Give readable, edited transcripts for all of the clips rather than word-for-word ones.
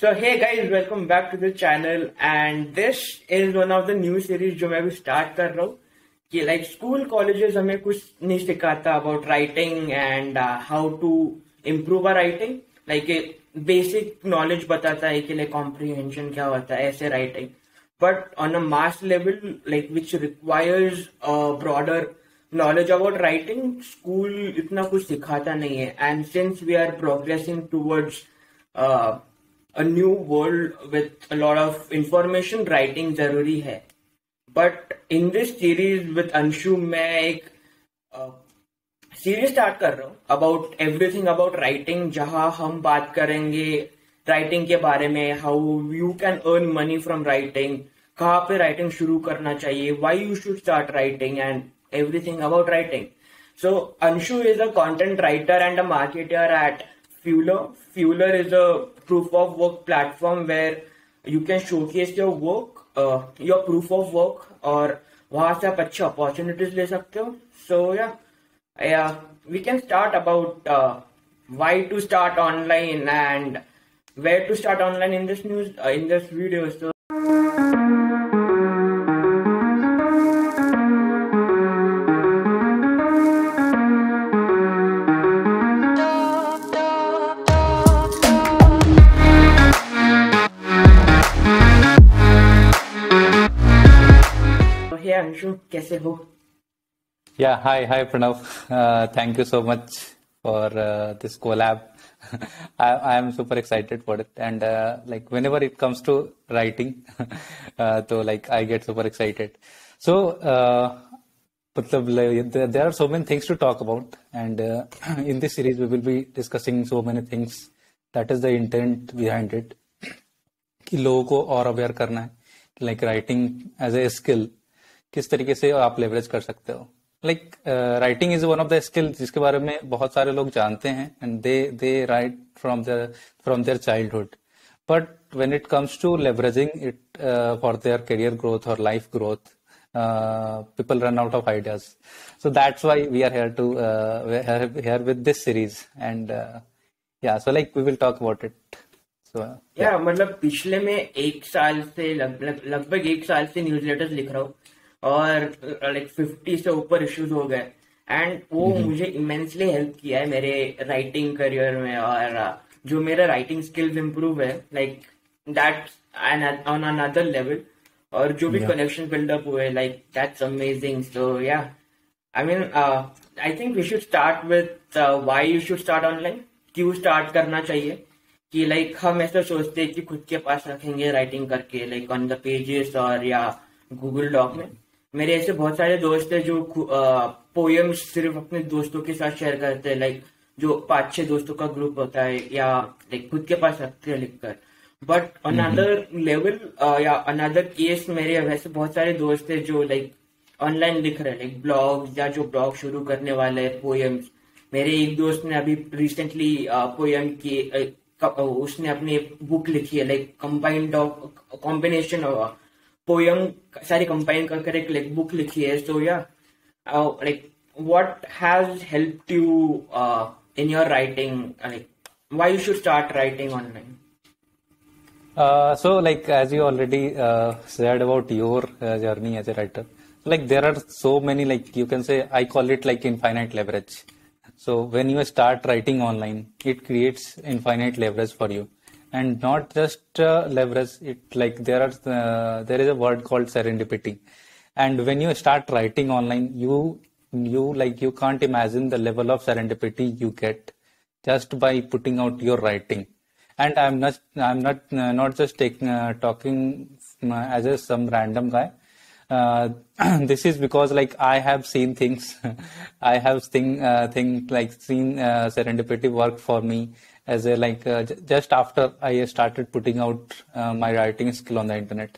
So hey guys, welcome back to the channel and this is one of the new series जो मैं अभी start कर रहा हूँ कि like school colleges हमें कुछ नहीं सिखाता about writing and how to improve our writing, like basic knowledge बताता है कि like comprehension क्या होता है ऐसे writing, but on a mass level like which requires a broader knowledge about writing, school इतना कुछ सिखाता नहीं है. And since we are progressing towards a new world with a lot of information, writing जरूरी है. But in this series with Anshu मैं एक series start कर रहा हूँ about everything about writing, जहाँ हम बात करेंगे राइटिंग के बारे में, how you can earn money from writing, कहाँ पे राइटिंग शुरू करना चाहिए, why you should start writing and everything about writing. So Anshu is a content writer and a marketer at Fueler. Fueler is a proof of work platform where you can showcase your work, your proof of work, और वहाँ से आप अच्छे opportunities ले सकते हो. So yeah, we can start about why to start online and where to start online in this video. So hey Anshu, कैसे हो? Yeah, hi Pranav. Thank you so much for this collab. I am super excited for it, and like whenever it comes to writing, so like I get super excited. So there are so many things to talk about, and in this series we will be discussing so many things. That is the intent behind it. कि लोगों को और aware करना है, like writing as a skill किस तरीके से आप लेवरेज कर सकते हो. Like writing is one of the skill जिसके बारे में बहुत सारे लोग जानते हैं and they write from their childhood, but when it comes to leveraging it for their career growth और life growth, people run out of ideas. So that's why we are here with this series, and so like we will talk about it. So मतलब पिछले में एक साल से लगभग एक साल से न्यूज़लेटर्स लिख रहा हूँ और लाइक 50 से ऊपर इश्यूज हो गए, एंड वो मुझे इमेंसली हेल्प किया है मेरे राइटिंग करियर में, और जो मेरा राइटिंग स्किल्स इम्प्रूव है like that on another level, और जो भी कनेक्शन बिल्डअप हुए like that's amazing. So yeah I mean I think we should start with why you should start online. क्यों स्टार्ट करना चाहिए कि लाइक हम ऐसा सोचते हैं कि खुद के पास रखेंगे राइटिंग करके लाइक ऑन द पेजेस और या गूगल डॉक में. मेरे ऐसे बहुत सारे दोस्त हैं जो पोएम्स सिर्फ अपने दोस्तों के साथ शेयर करते हैं, लाइक जो 5-6 दोस्तों का ग्रुप होता है, या लाइक खुद के पास रखते हैं लिखकर. बट अनदर लेवल या अनदर केस मेरे वैसे बहुत सारे दोस्त हैं जो लाइक ऑनलाइन लिख रहे हैं, लाइक ब्लॉग या जो ब्लॉग शुरू करने वाले हैं पोएम्स. मेरे एक दोस्त ने अभी रिसेंटली पोएम की उसने अपनी बुक लिखी है, लाइक कॉम्बिनेशन ऑफ पोयम सारी कंबाइन कर एक लाइक बुक लिखी है. सो या like what has helped you in your writing, like why you should start writing online? So like as you already said about your journey as a writer, like there are so many, like you can say, I call it like infinite leverage. So when you start writing online, it creates infinite leverage for you. And not just leverage it, like there is a word called serendipity. And when you start writing online, you can't imagine the level of serendipity you get just by putting out your writing. And I'm not just talking as some random guy. This is because like I have seen things. I have seen serendipity work for me as a like just after I started putting out my writing skill on the internet.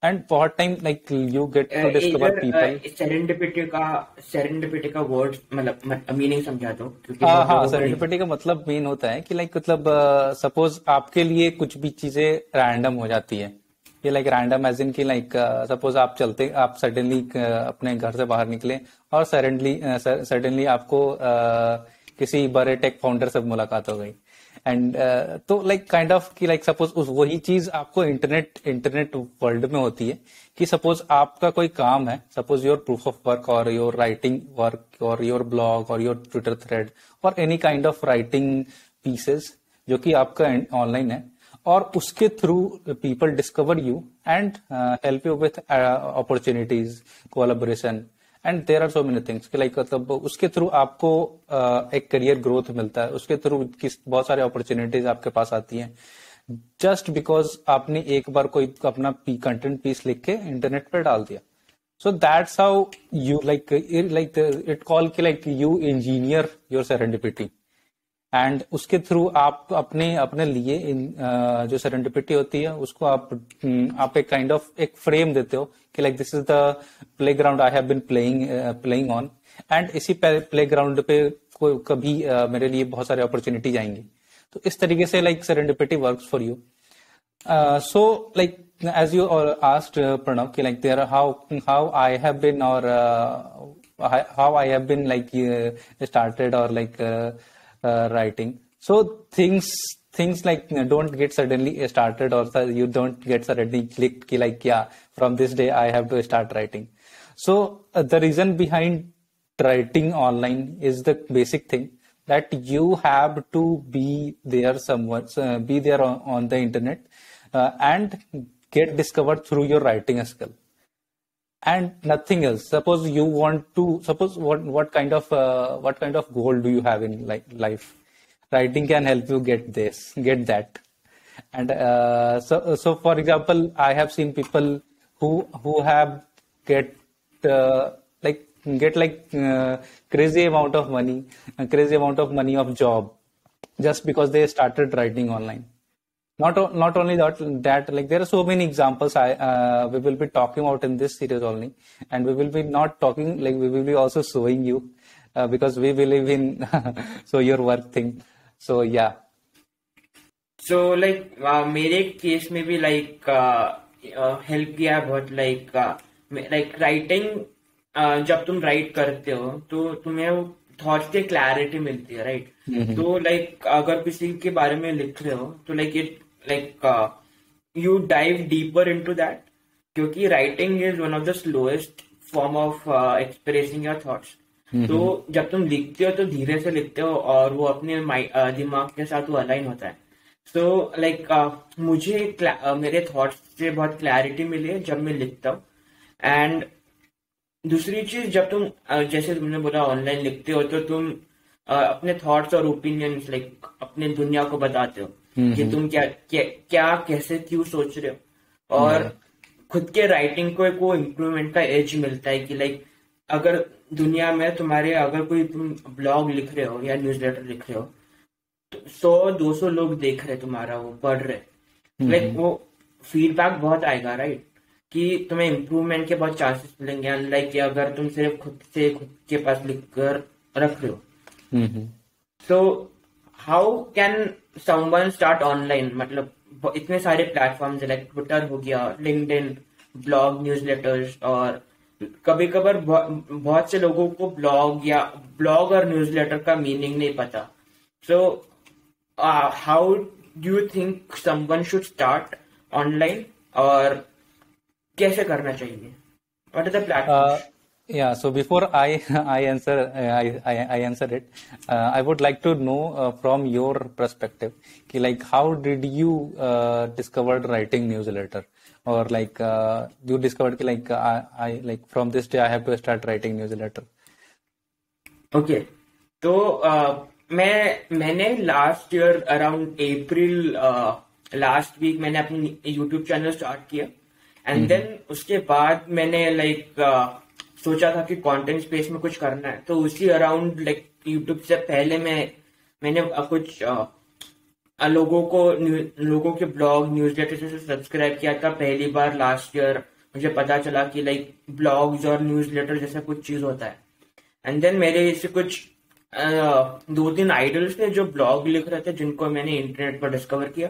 And बहुत time like you get to discover people. serendipity का word मतलब meaning समझा दो. हाँ, serendipity का मतलब mean होता है कि like मतलब सपोज आपके लिए कुछ भी चीजें रैंडम हो जाती है. ये लाइक रैंडम एज इन की लाइक सपोज आप सडनली अपने घर से बाहर निकले और सडनली आपको किसी बड़े टेक फाउंडर से मुलाकात हो गई, एंड तो लाइक काइंड ऑफ कि लाइक सपोज उस वही चीज आपको इंटरनेट वर्ल्ड में होती है कि सपोज आपका कोई काम है, suppose your proof of work और योर राइटिंग वर्क और योर ब्लॉग और योर ट्विटर थ्रेड और any kind of writing pieces जो कि आपका ऑनलाइन है, और उसके through people discover you and help you with opportunities, collaboration and there are so many things कि लाइक मतलब उसके थ्रू आपको एक करियर ग्रोथ मिलता है, उसके थ्रू बहुत सारे अपॉर्चुनिटीज आपके पास आती हैं जस्ट बिकॉज आपने एक बार कोई अपना कंटेंट पीस लिख के इंटरनेट पर डाल दिया. So that's how you like it call कि like you engineer your serendipity and उसके थ्रू आप अपने अपने लिए जो सेरेंडिपिटी होती है उसको आप एक काइंड ऑफ एक फ्रेम देते हो कि like this is the playground I have been playing on, and इसी प्लेग्राउंड पे कभी मेरे लिए बहुत सारे अपॉर्चुनिटीज आएंगी. तो इस तरीके से like serendipity works for you. So like as you asked Pranav कि like there how I have been or how I have been like started or like writing. So things like don't get suddenly started or you don't get suddenly clicked कि like yeah from this day I have to start writing. So the reason behind writing online is the basic thing that you have to be there somewhere, be there on the internet and get discovered through your writing skill and nothing else. Suppose you want to what kind of goal do you have in life? Writing can help you get that. And so for example, I have seen people who have get crazy amount of money of job just because they started writing online. Not only that like there are so many examples we will be talking about in this series only, and we will be not talking like we will be also showing you because we believe in so your work thing. So yeah. So like मेरे case में भी like help किया बहुत like writing. जब तुम right करते हो तो तुम्हें थॉट्स की क्लैरिटी मिलती है, राइट? तो लाइक अगर किसी के बारे में लिख रहे हो तो you dive deeper into that, क्योंकि writing is one of the slowest form of expressing your thoughts. तो जब तुम लिखते हो तो धीरे से लिखते हो और वो अपने दिमाग के साथ वो अलाइन होता है. सो मुझे मेरे थॉट्स से बहुत क्लैरिटी मिली है जब मैं लिखता हूँ. एंड दूसरी चीज, जब तुम जैसे तुमने बोला ऑनलाइन लिखते हो तो तुम अपने थॉट्स और ओपिनियंस लाइक अपने दुनिया को बताते हो कि तुम क्या कैसे क्यों सोच रहे हो, और खुद के राइटिंग को एक वो इम्प्रूवमेंट का एज मिलता है कि लाइक अगर दुनिया में तुम्हारे अगर कोई तुम ब्लॉग लिख रहे हो या न्यूज़लेटर लिख रहे हो तो 100-200 लोग देख रहे तुम्हारा, वो पढ़ रहे, लाइक वो फीडबैक बहुत आएगा, राइट? कि तुम्हें इम्प्रूवमेंट के बहुत चांसेस मिलेंगे, अनलाइक कि अगर तुम सिर्फ खुद के पास लिख कर रख रहे हो. So how can someone start online? मतलब इतने सारे प्लेटफॉर्म्स लाइक ट्विटर हो गया, लिंक्डइन, ब्लॉग, न्यूज़लेटर्स, और कभी कभार बहुत से लोगों को ब्लॉग और न्यूज़लेटर का मीनिंग नहीं पता. So how do you think someone should start online, और कैसे करना चाहिए? What are the platforms? Yeah, so before I answer it, I would like to know from your perspective कि like how did you discovered writing newsletter, or like you discovered कि like I like from this day I have to start writing newsletter. Okay, तो मैंने last year around अप्रैल last week मैंने अपनी YouTube channel start किया. And then उसके बाद मैंने सोचा था कि कंटेंट स्पेस में कुछ करना है, तो उसी अराउंड यूट्यूब से पहले मैंने कुछ लोगों के ब्लॉग न्यूज़लेटर से सब्सक्राइब किया था पहली बार लास्ट ईयर. मुझे पता चला कि ब्लॉग्स और न्यूज़लेटर जैसा कुछ चीज होता है. एंड देन मेरे इससे कुछ 2-3 आइडल्स थे जो ब्लॉग लिख रहे थे, जिनको मैंने इंटरनेट पर डिस्कवर किया,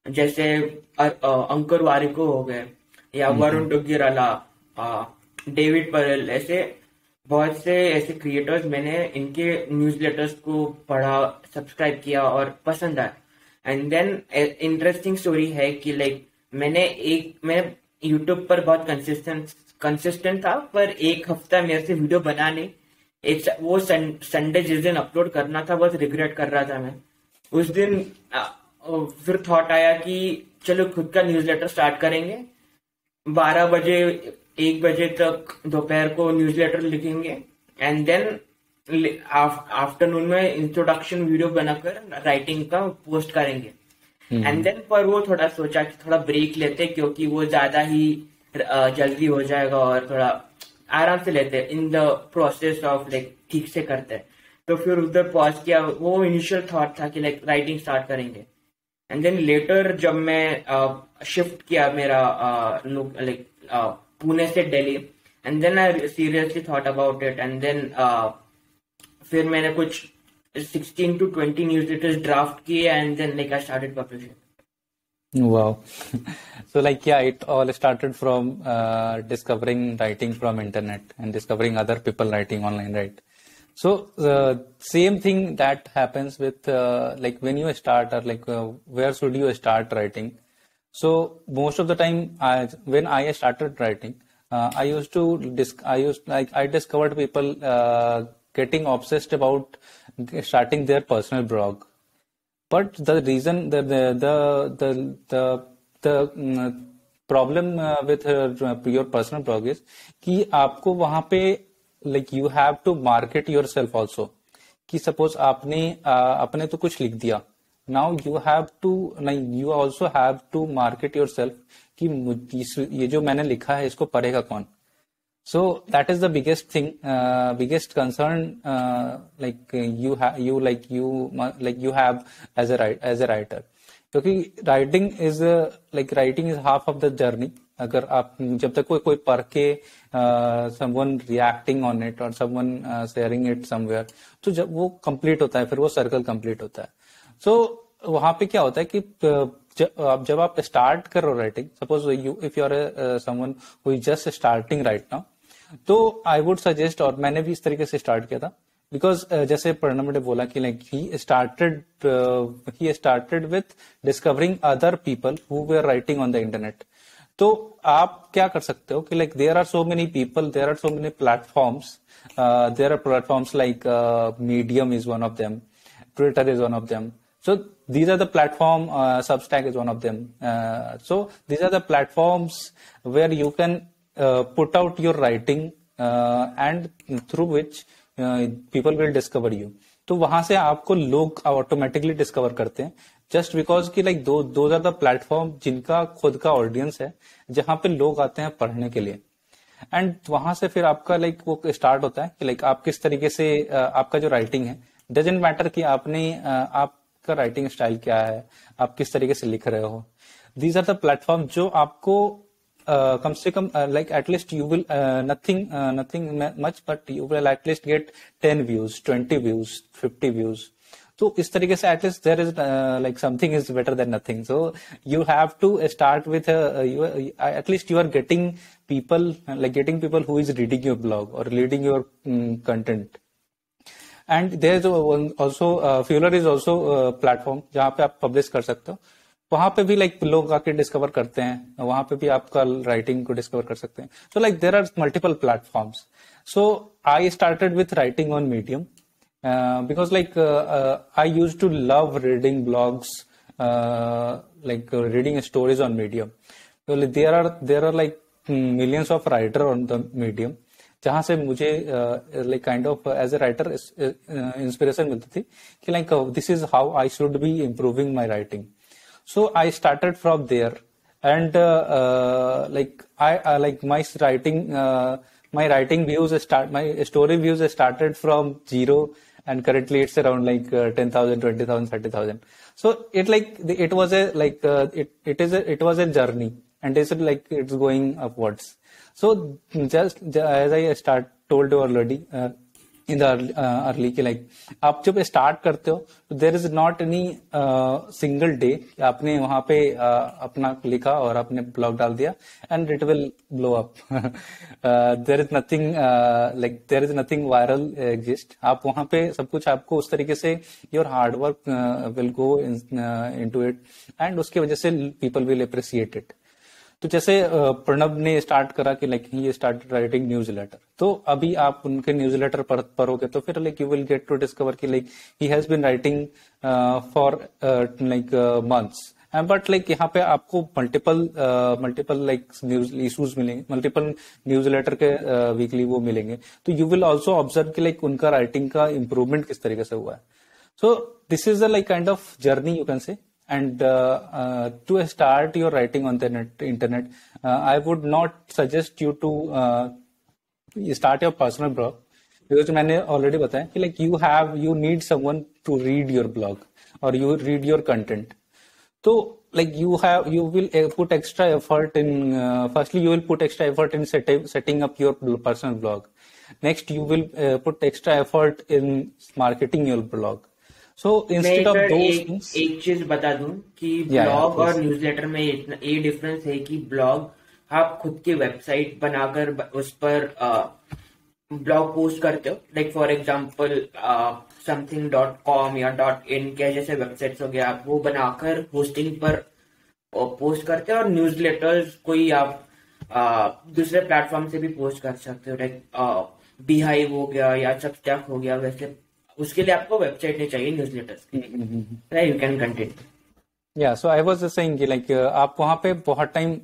जैसे अंकुर वारिको हो गए, या वरुण डुग्गिराला, डेविड परेल, ऐसे बहुत से ऐसे क्रिएटर्स. मैंने इनके न्यूज़लेटर्स को पढ़ा, सब्सक्राइब किया और पसंद आया. एंड देन इंटरेस्टिंग स्टोरी है कि लाइक मैं यूट्यूब पर बहुत कंसिस्टेंट था, पर एक हफ्ता मेरे से वीडियो बनाने, वो संडे जिस दिन अपलोड करना था बहुत रिग्रेट कर रहा था मैं उस दिन। फिर थॉट आया कि चलो खुद का न्यूज़लेटर स्टार्ट करेंगे, 12 बजे 1 बजे तक दोपहर को न्यूज़लेटर लिखेंगे, एंड देन आफ्टरनून में इंट्रोडक्शन वीडियो बनाकर राइटिंग का पोस्ट करेंगे। एंड देन पर वो थोड़ा सोचा कि थोड़ा ब्रेक लेते, क्योंकि वो ज्यादा ही जल्दी हो जाएगा और थोड़ा आराम से लेते in the process of like ठीक से करते। तो फिर उधर पॉज किया, वो इनिशियल थॉट था कि लाइक राइटिंग स्टार्ट करेंगे। एंड देन लेटर जब मैं शिफ्ट किया मेरा लाइक पुणे से Delhi, and then I seriously thought about it, and then फिर मैंने कुछ 16 to 20 newsletters draft किए, and then like I started publishing. Wow. So like, yeah, it all started from discovering writing from internet and discovering other people writing online, right? So same thing that happens with like when you start, or like where should you start writing? So most of the time, when I started writing, I discovered people getting obsessed about starting their personal blog. But the reason, the problem with your personal blog is कि आपको वहाँ पे like you have to market yourself also. कि suppose आपने तो कुछ लिख दिया, now you have to, like you also have to market yourself कि ये जो मैंने लिखा है इसको पढ़ेगा कौन. So that is the biggest thing, biggest concern, like you have as a writer. क्योंकि writing is half of the journey. अगर आप जब तक कोई पढ़ के someone reacting on it or someone sharing it somewhere, तो जब वो complete होता है, फिर वो circle complete होता है. So वहाँ पे क्या होता है कि जब आप start कर रहे हो writing, suppose if you are someone who is just starting right now, तो आई वुड सजेस्ट, और मैंने भी इस तरीके से स्टार्ट किया था, बिकॉज जैसे प्रणव ने बोला कि like he started with discovering other people who were writing on the internet. तो आप क्या कर सकते हो कि like there are so many people, there are so many platforms, there are platforms like Medium is one of them, Twitter is one of them. So these are the platform, Substack is one of them. So these are the platforms where you can put out your writing and through which people will discover you. तो वहां से आपको लोग automatically discover करते हैं, just because कि like those are the platform जिनका खुद का ऑडियंस है, जहां पे लोग आते हैं पढ़ने के लिए. एंड वहां से फिर आपका लाइक वो स्टार्ट होता है कि लाइक आप किस तरीके से आपका जो राइटिंग है, डजेंट मैटर कि आपका राइटिंग स्टाइल क्या है, आप किस तरीके से लिख रहे हो. दीज आर द प्लेटफॉर्म जो आपको कम से कम like at least you will nothing much, but you will at least get 10 views, 20 views, 50 views. तो इस तरीके से at least there is like something is better than nothing. So you have to start with at least you are getting people who is reading your blog or reading your content. And there is also Fueler is also a platform जहाँ पे आप publish कर सकते हो. वहां पे भी like लोग आके डिस्कवर करते हैं, वहां पे भी आपका राइटिंग को डिस्कवर कर सकते हैं. So like there are multiple platforms. So I started with writing on Medium because like I used to love reading blogs, like reading stories on Medium. There are like millions of writer on the Medium, जहां से मुझे like kind of as a writer inspiration मिलती थी कि like this is how I should be improving my writing. So I started from there, and like my writing views my story views started from 0, and currently it's around like 10,000, 20,000, 30,000. So it was a journey, and it's going upwards. So just as I told you already, in the early की like आप जब start करते हो तो there is not any single day आपने वहां पे अपना लिखा और आपने ब्लॉग डाल दिया and it will blow up. There is nothing like there is nothing viral exist. आप वहां पे सब कुछ आपको उस तरीके से your hard work will go into it and उसकी वजह से पीपल विल अप्रिशिएट इट. तो जैसे प्रणब ने स्टार्ट करा कि like he start writing newsletter, तो अभी आप उनके न्यूज लेटर पढ़ोगे तो फिर like you will get to discover कि like he has been writing for like months. But like यहाँ पे आपको मल्टीपल लाइक न्यूज इशूज मिलेंगे, मल्टीपल न्यूज लेटर के वीकली वो मिलेंगे. तो यू विल ऑल्सो ऑब्जर्व कि लाइक उनका राइटिंग का इम्प्रूवमेंट किस तरीके से हुआ है. So this is a like kind of journey you can say. And to start your writing on the internet, I would not suggest you to start your personal blog, because मैंने already बताया कि like you need someone to read your blog or you read your content. So like you will put extra effort in firstly you will put extra effort in setting up your personal blog. Next you will put extra effort in marketing your blog. So instead of those things, एक चीज बता दूं कि blog और newsletter में ये difference है कि ब्लॉग आप खुद की वेबसाइट बनाकर उस पर ब्लॉग पोस्ट करते हो. लाइक फॉर एग्जांपल something.com या .in के जैसे वेबसाइट्स हो गया, आप वो बनाकर होस्टिंग पर पोस्ट करते हो. और न्यूज़लेटर्स कोई आप दूसरे प्लेटफॉर्म से भी पोस्ट कर सकते हो, लाइक बीहाइव हो गया या सबस्टैक हो गया. वैसे उसके लिए आपको वेबसाइट नहीं चाहिए न्यूज़लेटर्स की, राइट? You can continue. या सो आई वाज सेइंग कि लाइक आप वहां पे बहुत टाइम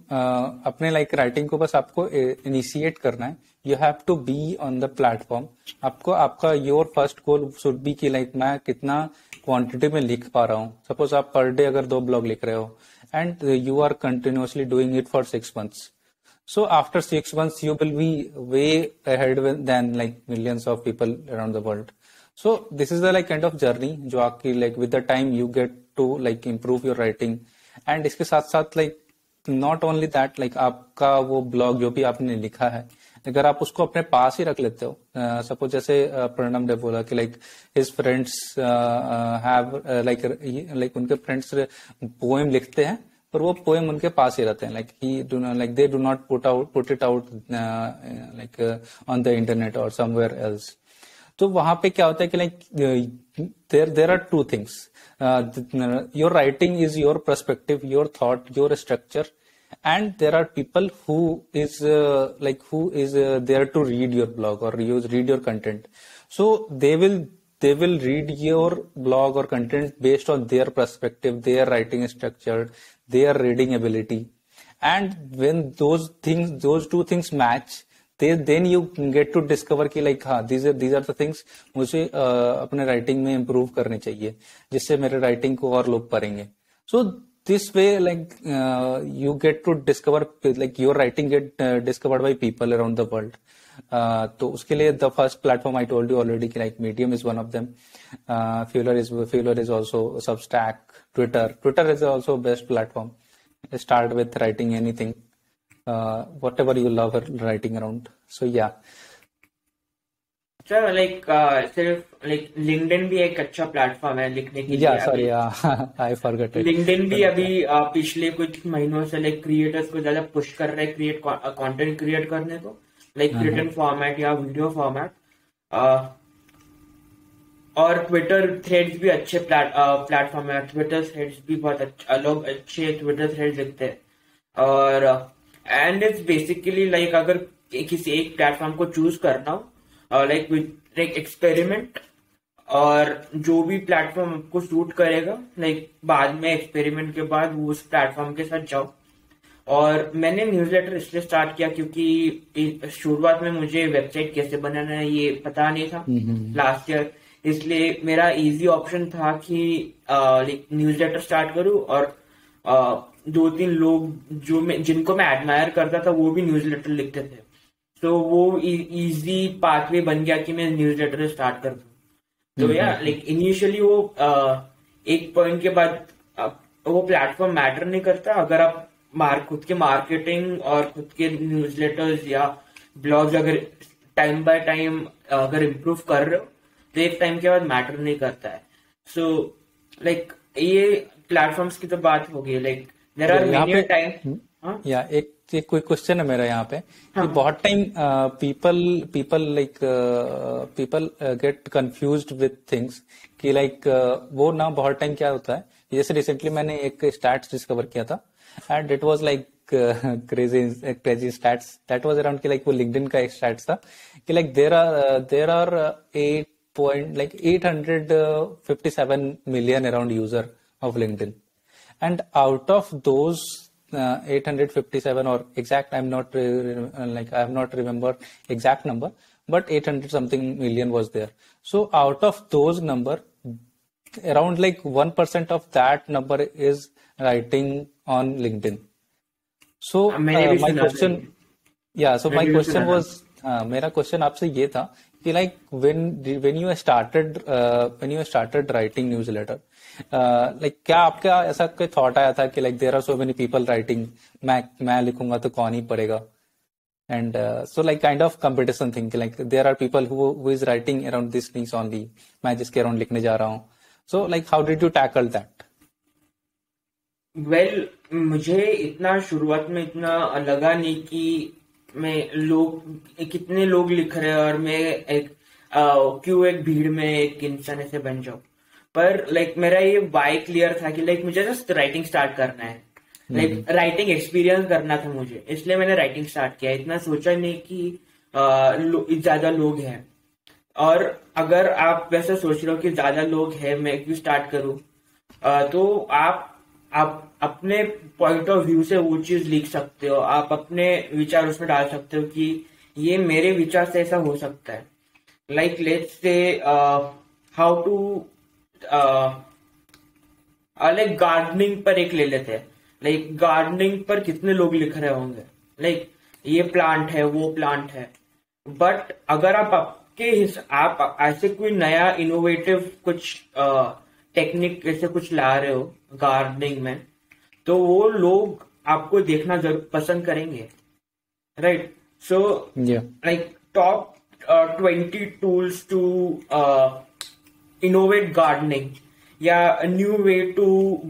अपने लाइक राइटिंग को बस आपको इनिशिएट करना है. You have to be on the platform. आपको आपका your first goal should be कि लाइक मैं कितना क्वांटिटी में लिख पा रहा हूँ. सपोज आप पर डे अगर 2 ब्लॉग लिख रहे हो and you are continuously doing it for 6 months. So after 6 months you will be way ahead than like millions of people around the world. So this is the like kind of journey जो आपकी like with the time you get to like improve your writing. And इसके साथ साथ like not only that like आपका वो blog जो भी आपने लिखा है, अगर आप उसको अपने पास ही रख लेते हो, सपोज जैसे प्रणब ने बोला कि like his friends have like उनके फ्रेंड्स पोएम लिखते हैं पर वो पोएम उनके पास ही रहते हैं. Like they do not put it out like on the internet और समवेयर एल्स. तो वहां पे क्या होता है कि like there are 2 things. Your writing is your perspective, your thought, your structure, and there are people who is there to read your blog or read your content. So they will read your blog or content based on their perspective, their writing structure, their reading ability. And when those 2 things match, then you get to discover कि like हाँ these are the things मुझे अपने writing में improve करने चाहिए जिससे मेरे writing को और लोग पढ़ेंगे. So this way like you get to discover like your writing get discovered by people around the world. तो उसके लिए the first platform I told you already कि like Medium is one of them. Fueler is also Substack, Twitter is also best platform. Start with writing anything, whatever you love writing around. So yeah. Sir like सिर्फ like LinkedIn भी एक अच्छा platform है लिखने के लिए. Sorry I forgot it. LinkedIn भी अभी पिछले कुछ महीनों से लाइक क्रिएटर्स को ज्यादा पुश कर रहे हैं कंटेंट क्रिएट करने को, लाइक रिटन फॉर्मेट या वीडियो फॉर्मेट. और ट्विटर थ्रेड्स भी अच्छे प्लेटफॉर्म है. ट्विटर थ्रेड्स भी बहुत अच्छा, लोग अच्छे ट्विटर थ्रेड्स लिखते हैं. और एंड इट्स बेसिकली लाइक अगर किसी एक प्लेटफॉर्म को चूज करना हो लाइक एक्सपेरिमेंट, और जो भी प्लेटफॉर्म आपको सूट करेगा लाइक बाद में एक्सपेरिमेंट के बाद वो उस प्लेटफॉर्म के साथ जाओ. और मैंने न्यूज़लेटर इसलिए स्टार्ट किया क्योंकि शुरुआत में मुझे वेबसाइट कैसे बनाना है ये पता नहीं था लास्ट ईयर, इसलिए मेरा इजी ऑप्शन था कि न्यूज़लेटर स्टार्ट करूं. और 2-3 लोग जिनको मैं एडमायर करता था वो भी न्यूज़लेटर लिखते थे, तो वो इजी पाथवे बन गया कि मैं न्यूज़लेटर स्टार्ट कर दूं. तो या लाइक इनिशियली वो एक पॉइंट के बाद वो प्लेटफॉर्म मैटर नहीं करता. अगर आप खुद के मार्केटिंग और खुद के न्यूज़लेटर्स या ब्लॉग्स अगर टाइम बाय टाइम अगर इम्प्रूव कर रहे हो तो एक टाइम के बाद मैटर नहीं करता है. सो लाइक ये प्लेटफॉर्म्स की तो बात होगी. लाइक देर आर यहाँ मेनी पे टाइम. हाँ या एक कोई क्वेश्चन है मेरा यहाँ पे कि हाँ बहुत time people people like people get confused with things कि लाइक वो ना बहुत टाइम क्या होता है. जैसे रिसेंटली मैंने एक स्टैट्स डिस्कवर किया था and it was like crazy stats that was around कि लाइक वो लिंक्डइन का एक स्टैट्स था कि like there are 857 million around user of LinkedIn. And out of those 857 or exact, I'm not like I have not remembered exact number, but 800 something million was there. So out of those number, around like 1% of that number is writing on LinkedIn. So मैंने भी my सुना था question, ये. yeah, so my मैंने भी question सुना था. was, मेरा क्वेश्चन आपसे ये था कि like when you started writing newsletter, like क्या आपका ऐसा कोई थॉट आया था कि like there are so many people writing, मैं लिखूंगा तो कौन ही पढ़ेगा, and so like kind of competition thing कि like there are people who is writing around these things only, मैं जिसके around लिखने जा रहा हूँ. So like how did you tackle that? Well मुझे इतना शुरुआत में इतना लगा नहीं कि मैं लोग कितने लोग लिख रहे हैं और मैं एक क्यों एक भीड़ में एक इंसान ऐसे बन जाऊं. पर लाइक मेरा ये वाई क्लियर था कि लाइक मुझे जस्ट राइटिंग स्टार्ट करना है. लाइक राइटिंग एक्सपीरियंस करना था मुझे, इसलिए मैंने राइटिंग स्टार्ट किया. इतना सोचा नहीं कि ज्यादा लोग हैं. और अगर आप वैसे सोच रहे हो कि ज्यादा लोग हैं मैं क्यों स्टार्ट करूं, तो आप अपने पॉइंट ऑफ व्यू से वो चीज लिख सकते हो. आप अपने विचार उसमें डाल सकते हो कि ये मेरे विचार से ऐसा हो सकता है. Like let's say how to like gardening पर एक ले लेते हैं. लाइक गार्डनिंग पर कितने लोग लिख रहे होंगे लाइक ये प्लांट है वो प्लांट है. बट अगर आप ऐसे कोई नया इनोवेटिव कुछ टेक्निक ऐसे कुछ ला रहे हो गार्डनिंग में, तो वो लोग आपको देखना जरूर पसंद करेंगे. Right. So like top 20 tools to innovate gardening या new way to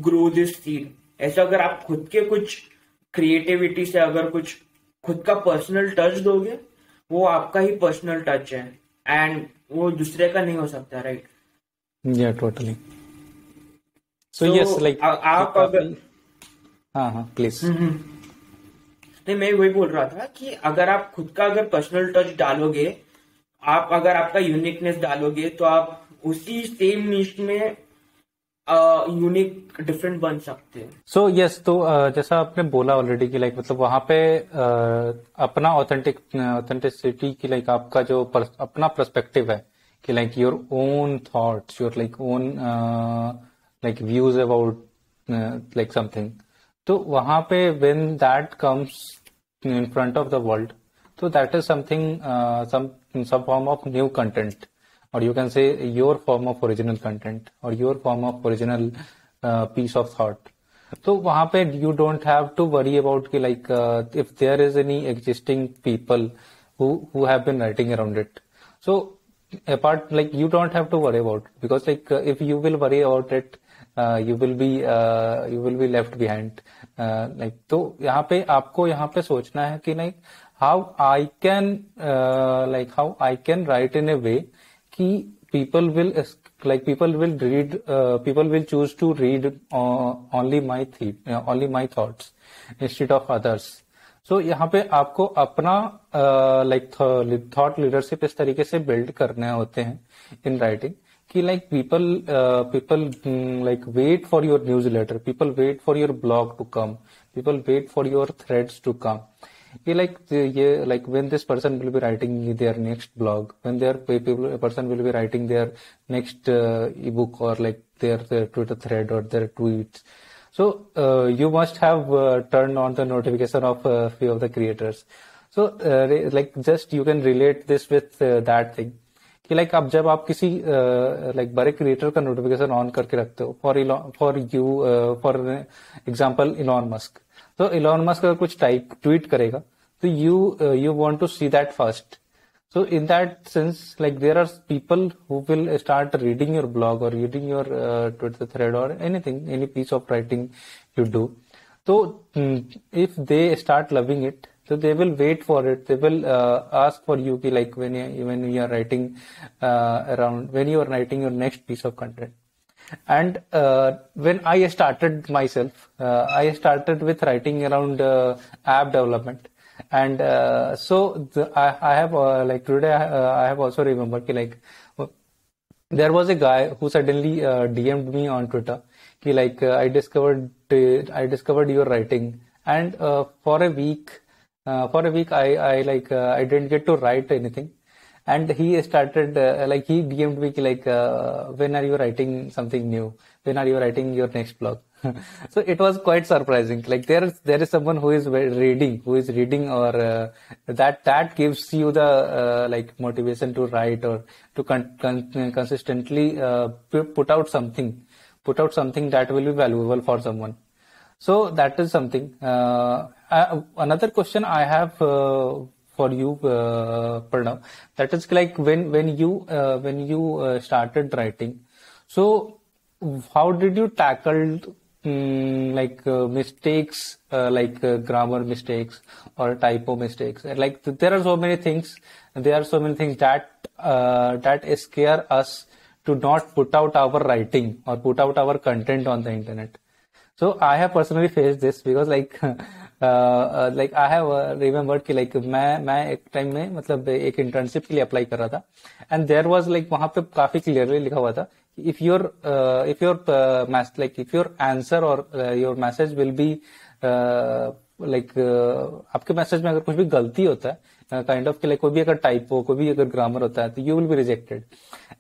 grow this seed. ऐसा अगर आप खुद के कुछ क्रिएटिविटी से अगर कुछ खुद का पर्सनल टच दोगे, वो आपका ही पर्सनल टच है एंड वो दूसरे का नहीं हो सकता. राइट. या टोटली. सो यस लाइक आप अगर हाँ प्लीज. नहीं, मैं वही बोल रहा था कि अगर आप खुद का अगर पर्सनल टच डालोगे, आप अगर आपका यूनिकनेस डालोगे, तो आप उसी सेम निश में यूनिक डिफरेंट बन सकते हैं. सो यस, तो जैसा आपने बोला ऑलरेडी कि लाइक मतलब वहां पे अपना ऑथेंटिसिटी की लाइक आपका जो अपना पर्सपेक्टिव है कि like your own thoughts, your like own like views about like something. तो वहां पे when that comes in front of the world, so that is something some form of new content, or you can say your form of original content or your form of original piece of thought. तो वहां पे you don't have to worry about कि like if there is any existing people who have been writing around it. So apart, like you don't have to worry about, because like if you will worry about it, you will be left behind. Like तो यहाँ पे आपको यहाँ पे सोचना है कि like how I can write in a way कि people will choose to read only my thoughts instead of others. So यहाँ पे आपको अपना like thought leadership इस तरीके से build करने होते हैं in writing कि like people like wait for your newsletter, people wait for your blog to come, people wait for your threads to come. Like when this person will be writing their next blog, when a person will be writing their next ebook, or like their Twitter thread or their tweets. So you must have turned on the notification of a few of the creators. So like just you can relate this with that thing कि like अब जब आप किसी like बड़े creator का notification on करके रखते हो, फॉर एग्जांपल इलॉन मस्क. तो इलॉन मस्क अगर कुछ ट्वीट करेगा तो you want to see that first. So in that sense, like there are people who will start reading your blog or reading your Twitter thread or anything, any piece of writing you do. So if they start loving it, so they will wait for it. They will ask for you, like when you are writing when you are writing your next piece of content. And when I started myself, I started with writing around app development. And I have like today I have also remembered like there was a guy who suddenly DM'd me on Twitter. Like I discovered your writing, and for a week I didn't get to write anything. And he started like he DM'd me like when are you writing something new? When are you writing your next blog? So it was quite surprising. Like there is someone who is reading, or that gives you the like motivation to write or to consistently put out something that will be valuable for someone. So that is something. Another question I have for you, Pranav, that is like when you started writing, so how did you tackle mistakes, grammar mistakes or typo mistakes? Like there are so many things that scare us to not put out our writing or put out our content on the internet. So I have personally faced this because like I have remembered कि like मैं एक time में मतलब एक internship के लिए apply कर रहा था, and there was like वहाँ पे काफी क्लियरली लिखा हुआ था if your answer or your message will be आपके मैसेज में अगर कुछ भी गलती होता है काइंड ऑफ लाइक कोई भी अगर टाइपो कोई भी अगर ग्रामर होता है तो you will be rejected.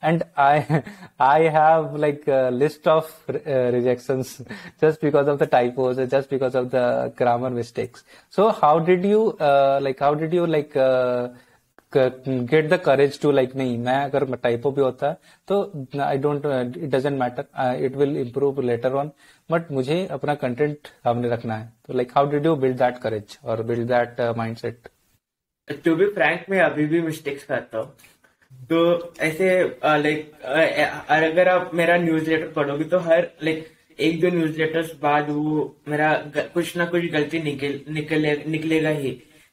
And I have like list of rejections just because of the typos, just because of the grammar mistakes. So how did you get the courage to like नहीं मैं अगर typo भी होता है तो I don't it doesn't matter, it will improve later on, but मुझे अपना content सामने रखना है. तो like how did you build that courage और build that mindset? To be frank मैं अभी भी मिस्टेक्स करता हूँ. तो ऐसे अगर आप मेरा न्यूज़लेटर पढ़ोगे तो हर एक दो न्यूज़लेटर्स बाद वो मेरा कुछ ना कुछ गलती निकलेगा ही.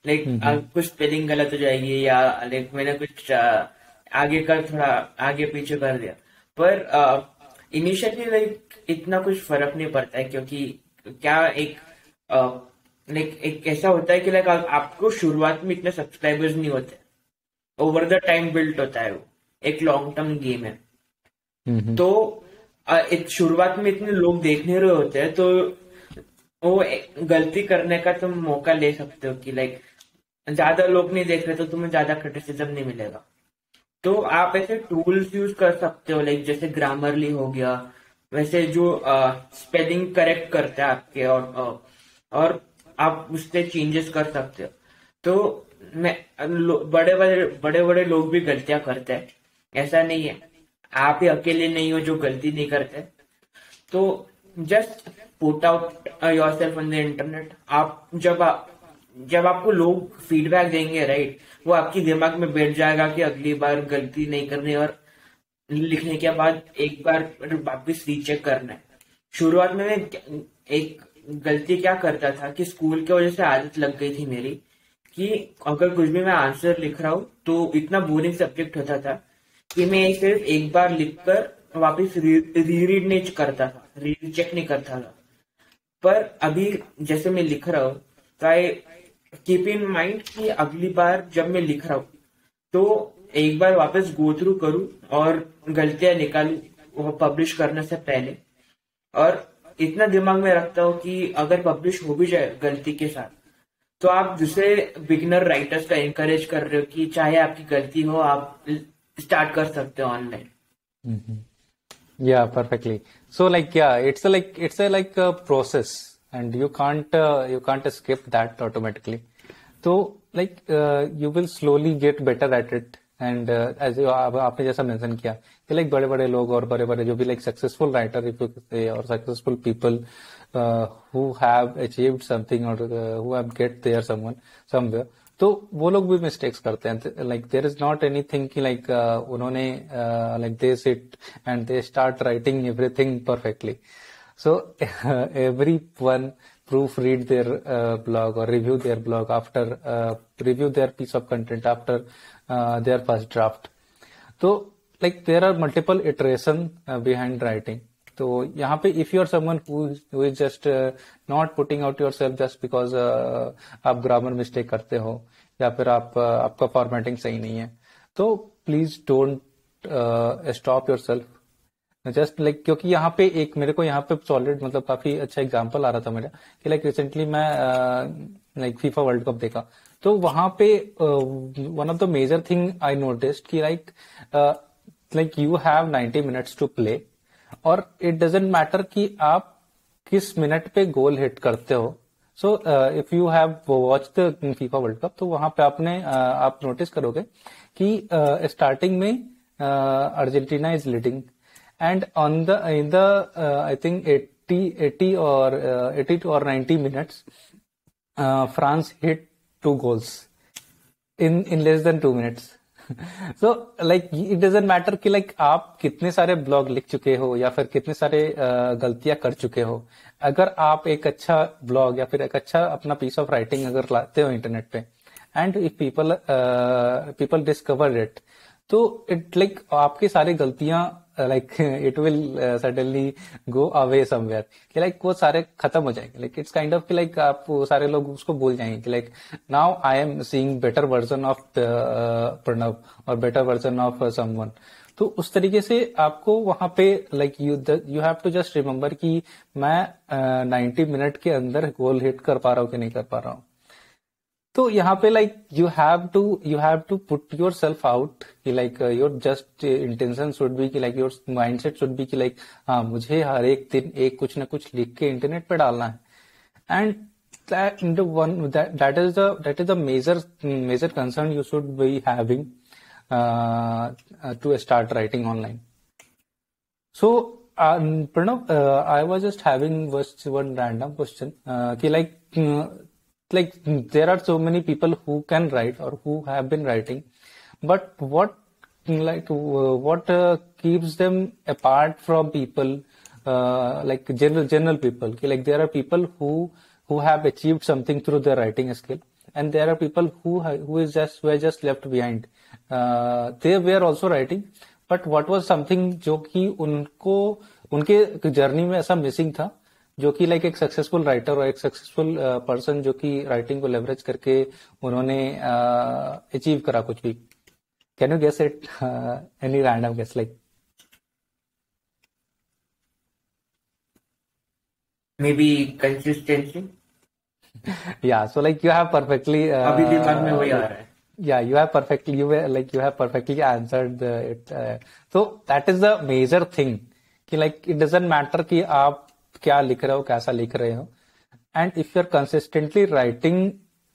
कुछ स्पेलिंग गलत हो जाएगी या मैंने कुछ आगे का थोड़ा आगे पीछे कर दिया. पर इनिशियली इतना कुछ फर्क नहीं पड़ता है, क्योंकि क्या एक ऐसा होता है कि आपको शुरुआत में इतने सब्सक्राइबर्स नहीं होते, ओवर द टाइम बिल्ड होता है, वो एक लॉन्ग टर्म गेम है. तो शुरुआत में इतने लोग देख नहीं रहे होते हैं, तो वो गलती करने का तुम मौका ले सकते हो कि ज्यादा लोग नहीं देख रहे तो तुम्हें ज्यादा क्रिटिसिज्म नहीं मिलेगा. तो आप ऐसे टूल्स यूज कर सकते हो, जैसे ग्रामरली हो गया, वैसे जो स्पेलिंग करेक्ट करता है आपके, और आप उससे चेंजेस कर सकते हो. तो बड़े बड़े लोग भी गलतियां करते हैं, ऐसा नहीं है आप ही अकेले नहीं हो जो गलती नहीं करते. तो just put out yourself on the internet. आप जब आपको लोग फीडबैक देंगे, राइट, वो आपकी दिमाग में बैठ जाएगा कि अगली बार गलती नहीं करनी, और लिखने के बाद एक बार वापिस रीचेक करना है. शुरुआत में मैं एक गलती क्या करता था कि स्कूल की वजह से आदत लग गई थी मेरी कि अगर कुछ भी मैं आंसर लिख रहा हूँ तो इतना बोरिंग सब्जेक्ट होता था कि मैं सिर्फ एक बार लिखकर वापस रीरीड नहीं करता था, रीचेक नहीं करता था. पर अभी जैसे मैं लिख रहा हूँ तो आई कीप इन माइंड कि अगली बार जब मैं लिख रहा हूँ तो एक बार वापस गो थ्रू करूँ और गलतियां निकालू पब्लिश करने से पहले. और इतना दिमाग में रखता हूँ कि अगर पब्लिश हो भी जाए गलती के साथ तो आप दूसरे बिगिनर राइटर्स का एनकरेज कर रहे हो कि चाहे आपकी गलती हो आप स्टार्ट कर सकते हो online. Yeah, perfectly. So it's a process and you can't skip that automatically. So you will slowly get better at it. And as आपने जैसा मेंशन किया कि बड़े बड़े लोग और बड़े बड़े जो भी सक्सेसफुल राइटर और successful people who have achieved something or who have get there somewhere, तो वो लोग भी मिस्टेक्स करते हैं. Like there is not anything कि लाइक उन्होंने like they sit and they start writing everything perfectly. So everyone proofread their blog or review their blog after review their piece of content after their first draft. So like there are multiple iteration behind writing. तो यहाँ पे if you are someone who is just not putting out yourself just because आप grammar mistake करते हो या फिर आप आपका formatting सही नहीं है, तो please don't stop yourself. Just like क्योंकि यहाँ पे एक मेरे को यहाँ पे सॉलिड मतलब काफी अच्छा एग्जांपल आ रहा था मेरा कि लाइक रिसेंटली मैं लाइक फीफा वर्ल्ड कप देखा. तो वहां पे one of the major thing I noticed कि like you have 90 minutes to play और इट डजेंट मैटर कि आप किस मिनट पे गोल हिट करते हो. So if you have watch the FIFA world cup तो वहां पे आपने आप नोटिस करोगे कि स्टार्टिंग में Argentina is leading and in the I think 80 or 90 minutes France hit 2 goals in less than 2 minutes. So like it doesn't matter कि like आप कितने सारे ब्लॉग लिख चुके हो या फिर कितने सारे गलतियां कर चुके हो, अगर आप एक अच्छा ब्लॉग या फिर एक अच्छा अपना पीस ऑफ राइटिंग अगर लाते हो इंटरनेट पे and if people discover it, तो इट लाइक आपकी सारी गलतियां like it will suddenly go away somewhere कि लाइक वो सारे खत्म हो जाएंगे. लाइक इट्स काइंड ऑफ कि लाइक आप सारे लोग उसको भूल जाएंगे कि like now I am seeing better version of Pranav और बेटर वर्जन ऑफ समवन. तो उस तरीके से आपको वहां पे like you have to just remember कि मैं 90 मिनट के अंदर गोल हिट कर पा रहा हूँ कि नहीं कर पा रहा हूँ. तो यहाँ पे like you have to put yourself out कि like your just intention should be कि like your mindset should be कि लाइक हाँ मुझे हर एक दिन एक कुछ ना कुछ लिख के इंटरनेट पे डालना है. And that is the major concern you should be having to start writing online. So Pranav, I was just having one random question कि like there are so many people who can write or who have been writing, but what keeps them apart from people like general people? Like there are people who have achieved something through their writing skill, and there are people who were just left behind. They were also writing, but what was something जो कि उनको उनके journey में ऐसा missing था जो कि like एक सक्सेसफुल राइटर और एक सक्सेसफुल पर्सन जो कि राइटिंग को लेवरेज करके उन्होंने अचीव करा कुछ भी. Can you guess it? Any random guess like maybe consistency. या so like you have perfectly अभी दिमाग में वही आ रहा है. Yeah, you have perfectly answered it. So that is the major thing कि like it doesn't matter कि आप क्या लिख रहे हो, कैसा लिख रहे हो, and if you are consistently writing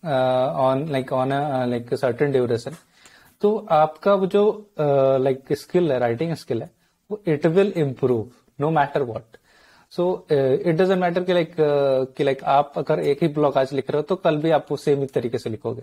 on a certain duration, तो आपका वो जो like skill है, writing skill है, वो it will improve no matter what. So it doesn't matter कि like आप अगर एक ही ब्लॉग आज लिख रहे हो तो कल भी आप सेम ही तरीके से लिखोगे,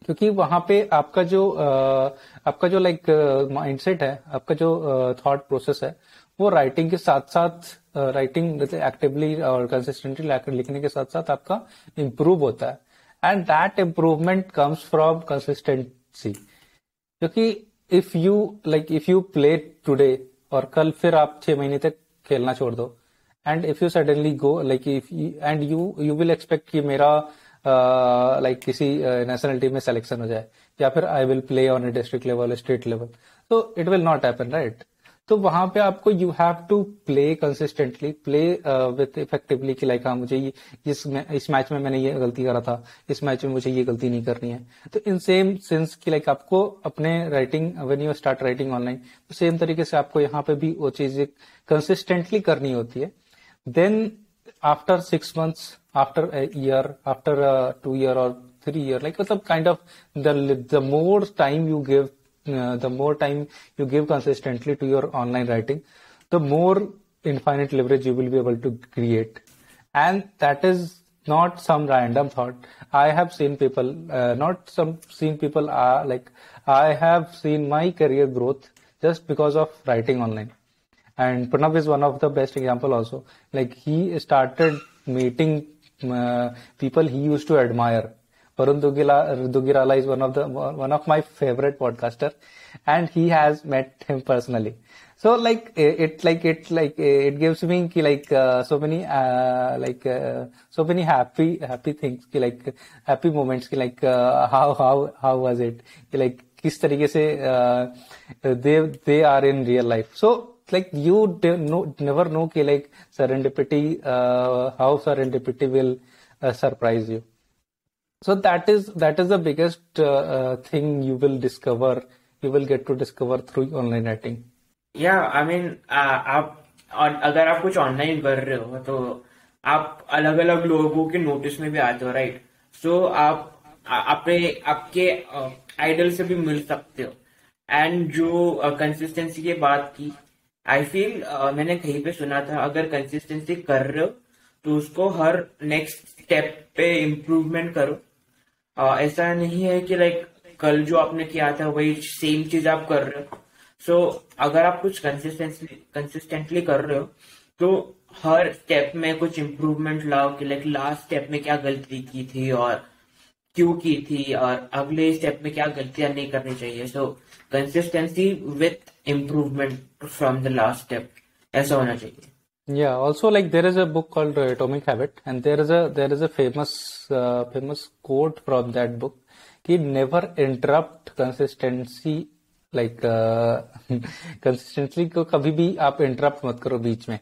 क्योंकि वहां पे आपका जो लाइक माइंडसेट है, आपका जो थॉट प्रोसेस है, वो राइटिंग के साथ साथ राइटिंग एक्टिवली और कंसिस्टेंटली लिखने के साथ साथ आपका इम्प्रूव होता है. And that improvement comes from consistency. क्योंकि इफ यू प्ले टुडे और कल फिर आप 6 महीने तक खेलना छोड़ दो, and if you suddenly go like and you will expect कि मेरा लाइक किसी नेशनल टीम में सिलेक्शन हो जाए या फिर I will play on a district level, state level, तो it will not happen, right? तो वहां पे आपको you have to play consistently, play with effectively कि लाइक हाँ मुझे इस मैच में मैंने ये गलती करा था, इस मैच में मुझे ये गलती नहीं करनी है. तो इन सेम सेंस कि लाइक आपको अपने writing when you start writing online, तो सेम तरीके से आपको यहाँ पे भी वो चीज कंसिस्टेंटली करनी होती है. Then after 6 months, after a year, after 2 year or 3 year, like मतलब kind of the more time you give, the more time you give consistently to your online writing, the more infinite leverage you will be able to create. And that is not some random thought. I have seen people, not some seen people are like, I have seen my career growth just because of writing online. And Pranav is one of the best example also. Like he started meeting people he used to admire. Varun Dugirala is one of my favorite podcaster, and he has met him personally. So like it gives me ki, like so many happy things ki, like happy moments ki, like how was it ki, like किस तरीके से they are in real life. So like you never know ki, like serendipity, how serendipity will surprise you. So that is the biggest thing you will get to discover through online writing. या I mean आप और अगर आप कुछ online कर रहे हो तो आप अलग अलग लोगों के नोटिस में भी आते हो, राइट? सो आप आपके आइडल से भी मिल सकते हो. एंड जो कंसिस्टेंसी की बात की, आई फील मैंने कहीं पे सुना था, अगर कंसिस्टेंसी कर रहे हो तो उसको हर नेक्स्ट स्टेप पे इम्प्रूवमेंट करो. ऐसा नहीं है कि लाइक कल जो आपने किया था वही सेम चीज आप कर रहे हो. सो अगर आप कुछ कंसिस्टेंटली कर रहे हो तो हर स्टेप में कुछ इम्प्रूवमेंट लाओ कि लाइक लास्ट स्टेप में क्या गलती की थी और क्यों की थी, और अगले स्टेप में क्या गलतियां नहीं करनी चाहिए. सो consistency with improvement from the last step, ऐसा होना चाहिए. Yeah, also like there is a book called Atomic Habit, and there is a famous quote from that book कि never interrupt consistency, like consistency को कभी भी आप interrupt मत करो बीच में.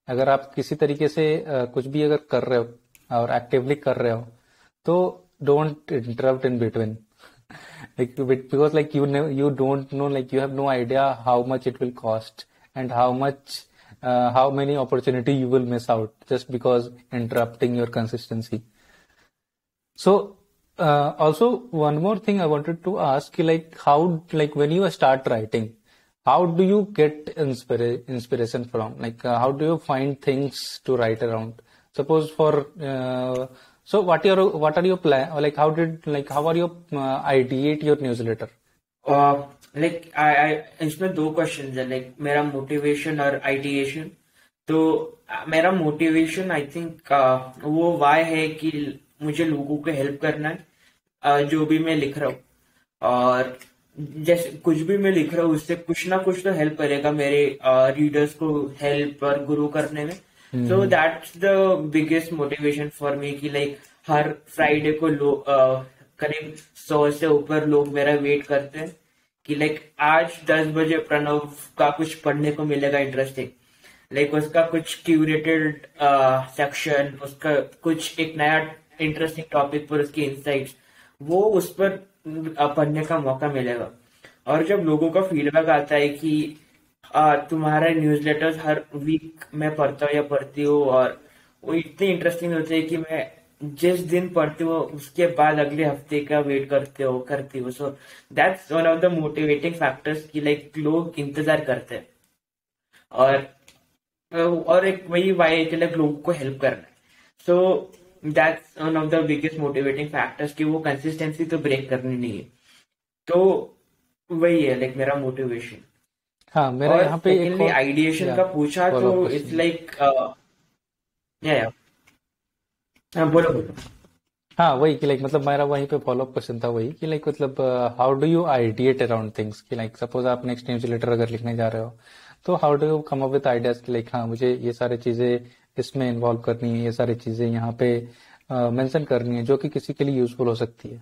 अगर आप किसी तरीके से कुछ भी अगर कर रहे हो और actively कर रहे हो तो don't interrupt in between. Like because like you don't know, like you have no idea how much it will cost and how many opportunity you will miss out just because interrupting your consistency. So also one more thing I wanted to ask you, like how, like when you start writing, how do you get inspiration from, like how do you find things to write around? Suppose for so what are your plan, or like how are you ideate your newsletter? Like I इसमें दो question है, like मेरा motivation और ideation. तो मेरा motivation I think वो Y है कि मुझे लोगों को हेल्प करना है जो भी मैं लिख रहा हूँ. और जैसे कुछ भी मैं लिख रहा हूँ उससे कुछ ना कुछ तो हेल्प करेगा मेरे रीडर्स को हेल्प और ग्रो करने में. So that's the biggest motivation for me कि लाइक हर फ्राइडे को करीब 100 से ऊपर लोग मेरा वेट करते हैं कि लाइक आज 10 बजे प्रणव का कुछ पढ़ने को मिलेगा इंटरेस्टिंग, लाइक उसका कुछ क्यूरेटेड सेक्शन, उसका कुछ एक नया इंटरेस्टिंग टॉपिक पर उसकी इंसाइट्स, वो उस पर पढ़ने का मौका मिलेगा. और जब लोगों का फीडबैक आता है कि तुम्हारा न्यूज़लेटर्स हर वीक मैं पढ़ता हूँ या पढ़ती हूँ और वो इतनी इंटरेस्टिंग होते हैं कि मैं जिस दिन पढ़ती हूँ उसके बाद अगले हफ्ते का वेट करती हो. So that's one of the motivating factors कि लाइक लोग इंतजार करते हैं. और एक वही वाई कि लाइक लोगों को हेल्प करना है. So that's one of the biggest motivating factors कि वो कंसिस्टेंसी तो ब्रेक करनी नहीं है. तो वही है लाइक मेरा मोटिवेशन. हाँ, मेरा यहाँ पे आइडिएशन का पूछा तो इट्स लाइक बोलो. हाँ, वही कि लाइक मतलब मेरा वहीं पे फॉलोअप क्वेश्चन था वही कि लाइक मतलब how do you ideate around things कि लाइक सपोज आप नेक्स्ट न्यूज़लेटर अगर लिखने जा रहे हो तो how do you come up with ideas कि लाइक हाँ मुझे ये सारी चीजें इसमें इन्वॉल्व करनी है, ये सारी चीजें यहाँ पे मेंशन करनी है जो कि किसी के लिए यूजफुल हो सकती है.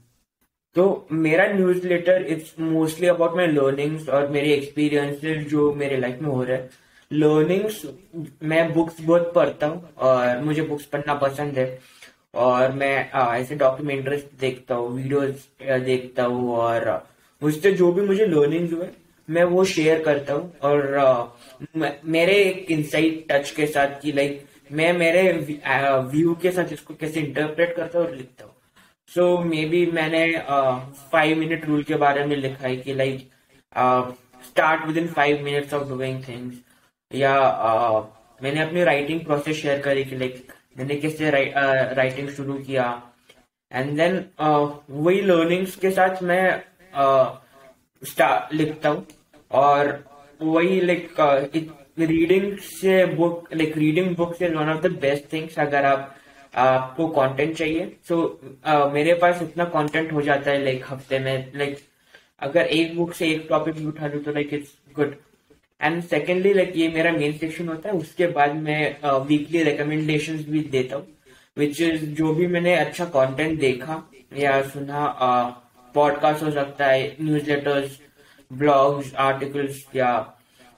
तो मेरा newsletter it's mostly about my learnings और मेरे एक्सपीरियंसेस जो मेरे लाइफ में हो रहे हैं. लर्निंग्स, मैं बुक्स बहुत पढ़ता हूँ और मुझे बुक्स पढ़ना पसंद है और मैं ऐसे डॉक्यूमेंट्रीज देखता हूँ, वीडियोस देखता हूँ और उससे जो भी मुझे लर्निंग्स हुए मैं वो शेयर करता हूँ. और मेरे एक इनसाइट टच के साथ कि लाइक मैं मेरे व्यू के साथ इसको कैसे इंटरप्रेट करता हूँ और लिखता हूँ. सो मे बी मैंने 5 मिनट रूल के बारे में लिखा है कि like start with in 5 minutes of doing things. या मैंने अपनी राइटिंग प्रोसेस शेयर करी कि लाइक मैंने कैसे राइटिंग शुरू किया, एंड देन वही लर्निंग्स के साथ मैं लिखता हूँ। और वही reading books is one of the best things. अगर आपको कंटेंट चाहिए, सो मेरे पास इतना कंटेंट हो जाता है हफ्ते में, अगर एक बुक से एक टॉपिक भी उठा लूँ तो इट्स गुड। एंड सेकेंडली ये मेरा मेन सेक्शन होता है, उसके बाद मैं वीकली रिकमेंडेशंस भी देता हूँ, विच इज जो भी मैंने अच्छा कंटेंट देखा या सुना, पॉडकास्ट हो सकता है, न्यूज़लेटर्स, ब्लॉग्स, आर्टिकल्स या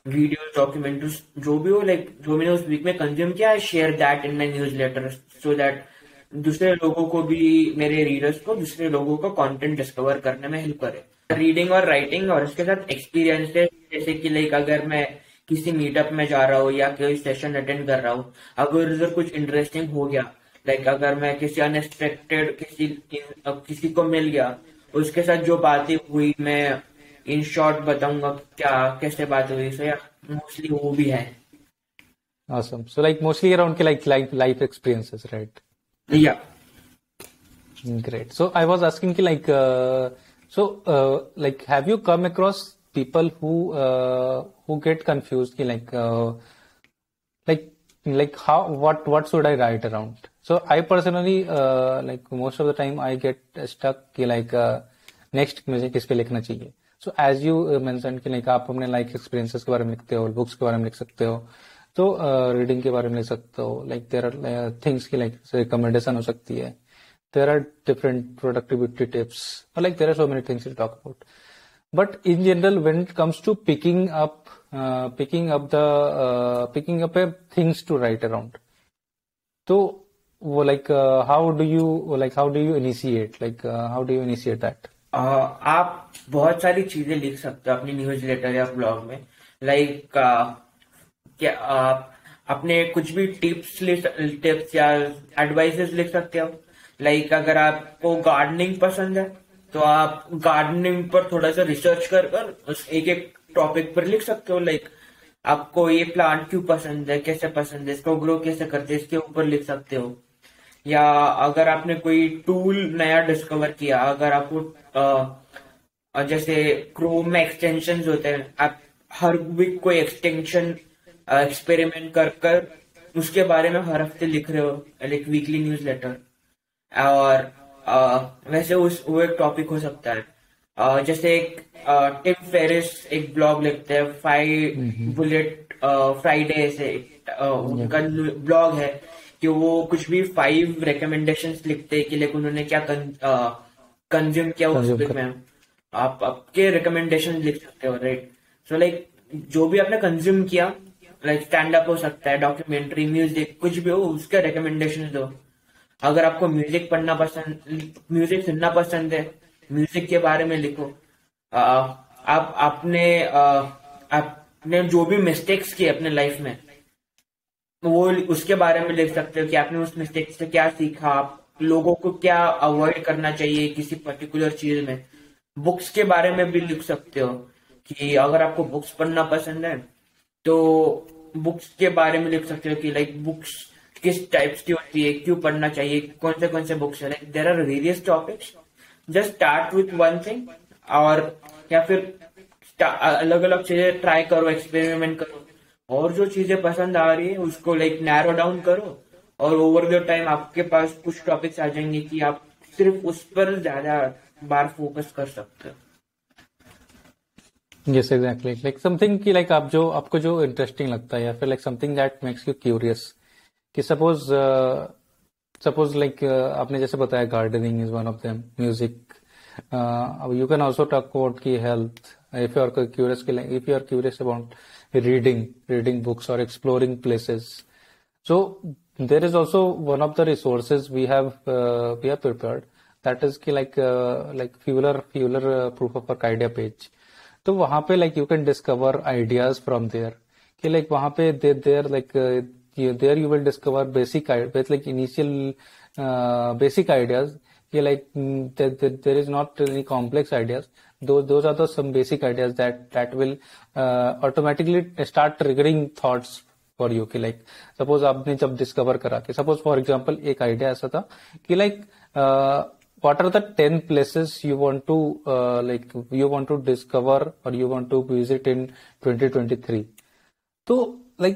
वीडियोस, डॉक्यूमेंट्रीज, जो भी हो, जो मैंने उस वीक में कंज्यूम किया, I share that in my newsletter, so that दूसरे लोगों को भी, मेरे रीडर्स को दूसरे लोगों का कंटेंट डिस्कवर करने में हेल्प करे। रीडिंग और राइटिंग और इसके साथ एक्सपीरियंसेस, जैसे कि अगर मैं किसी मीटअप में जा रहा हूँ या कोई सेशन अटेंड कर रहा हूँ, अगर उधर कुछ इंटरेस्टिंग हो गया, अगर मैं किसी अनएक्सपेक्टेड किसी को मिल गया, उसके साथ जो बातें हुई, मैं इन शॉर्ट बताऊंगा क्या कैसे बात हुई। सो या मोस्टली वो भी है। Awesome. So mostly around life experiences, right? या Great. So I was asking ki have you come across people who get confused ki how what should I write around? So I personally most of the time I get stuck कि next मुझे किस पे लिखना चाहिए. So as you mentioned कि आप अपने life experiences के बारे में लिखते हो, books के बारे में लिख सकते हो, तो रीडिंग के बारे में लिख सकते हो, देयर आर थिंग्स की रिकमेंडेशन हो सकती है, there are different productivity tips, there are so many things to talk about. But in general when it comes to picking up a things to write around, तो वो how do you initiate that? आप बहुत सारी चीजें लिख सकते हो अपनी न्यूज लेटर या ब्लॉग में, क्या आप अपने कुछ भी टिप्स या एडवाइसेस लिख सकते हो. अगर आपको गार्डनिंग पसंद है तो आप गार्डनिंग पर थोड़ा सा रिसर्च कर उस एक एक टॉपिक पर लिख सकते हो. आपको ये प्लांट क्यों पसंद है, कैसे पसंद है, इसको ग्रो कैसे करते हैं, इसके ऊपर लिख सकते हो. या अगर आपने कोई टूल नया डिस्कवर किया, अगर आपको जैसे क्रोम में एक्सटेंशंस होते हैं, आप हर वीक कोई एक्सपेरिमेंट कर उसके बारे में हर हफ्ते लिख रहे हो, वीकली न्यूज लेटर. और वैसे वो एक टॉपिक हो सकता है. जैसे टिम फेरिस एक ब्लॉग लिखते हैं, 5 बुलेट फ्राइडे से उनका ब्लॉग है कि वो कुछ भी 5 रिकमेंडेशंस लिखते हैं कि उन्होंने क्या कंज्यूम किया उस वीक में. आप आपके रिकमेंडेशन लिख सकते हो, राइट. सो जो भी आपने कंज्यूम किया, स्टैंड अप हो सकता है, डॉक्यूमेंट्री, म्यूजिक, कुछ भी हो, उसका रिकमेंडेशन दो. अगर आपको म्यूजिक सुनना पसंद है, म्यूजिक के बारे में लिखो. आप आपने जो भी मिस्टेक्स किए अपने लाइफ में, वो उसके बारे में लिख सकते हो कि आपने उस मिस्टेक से क्या सीखा, आप लोगों को क्या अवॉइड करना चाहिए किसी पर्टिकुलर चीज में. बुक्स के बारे में भी लिख सकते हो कि अगर आपको बुक्स पढ़ना पसंद है तो बुक्स के बारे में लिख सकते हो कि बुक्स किस टाइप्स की होती है, क्यों पढ़ना चाहिए, कौन से बुक्स है. There are various topics. Just start with one thing, और या फिर अलग अलग चीजें ट्राई करो, एक्सपेरिमेंट करो, और जो चीजें पसंद आ रही है उसको नैरो डाउन करो. और ओवर द टाइम आपके पास कुछ टॉपिक्स आ जाएंगे कि आप सिर्फ उस पर ज्यादा बार फोकस कर सकते हो. Yes, exactly. Something कि आपको जो इंटरेस्टिंग लगता है, या फिर something that makes you curious. कि सपोज आपने जैसे बताया gardening is one of them, music, you can also talk about की health. If you are curious about reading books or exploring places. So there is also one of the resources we have prepared, that is Fueler proof of work idea page. तो वहाँ पे you can discover ideas from there. कि वहाँ पे there you will discover initial basic ideas. There is not any complex ideas. Those are some basic ideas that will automatically start triggering thoughts for you कि like suppose आपने जब discover करा कि suppose for example एक idea ऐसा था कि like what are the 10 places you want to you want to discover or you want to visit in 2023? तो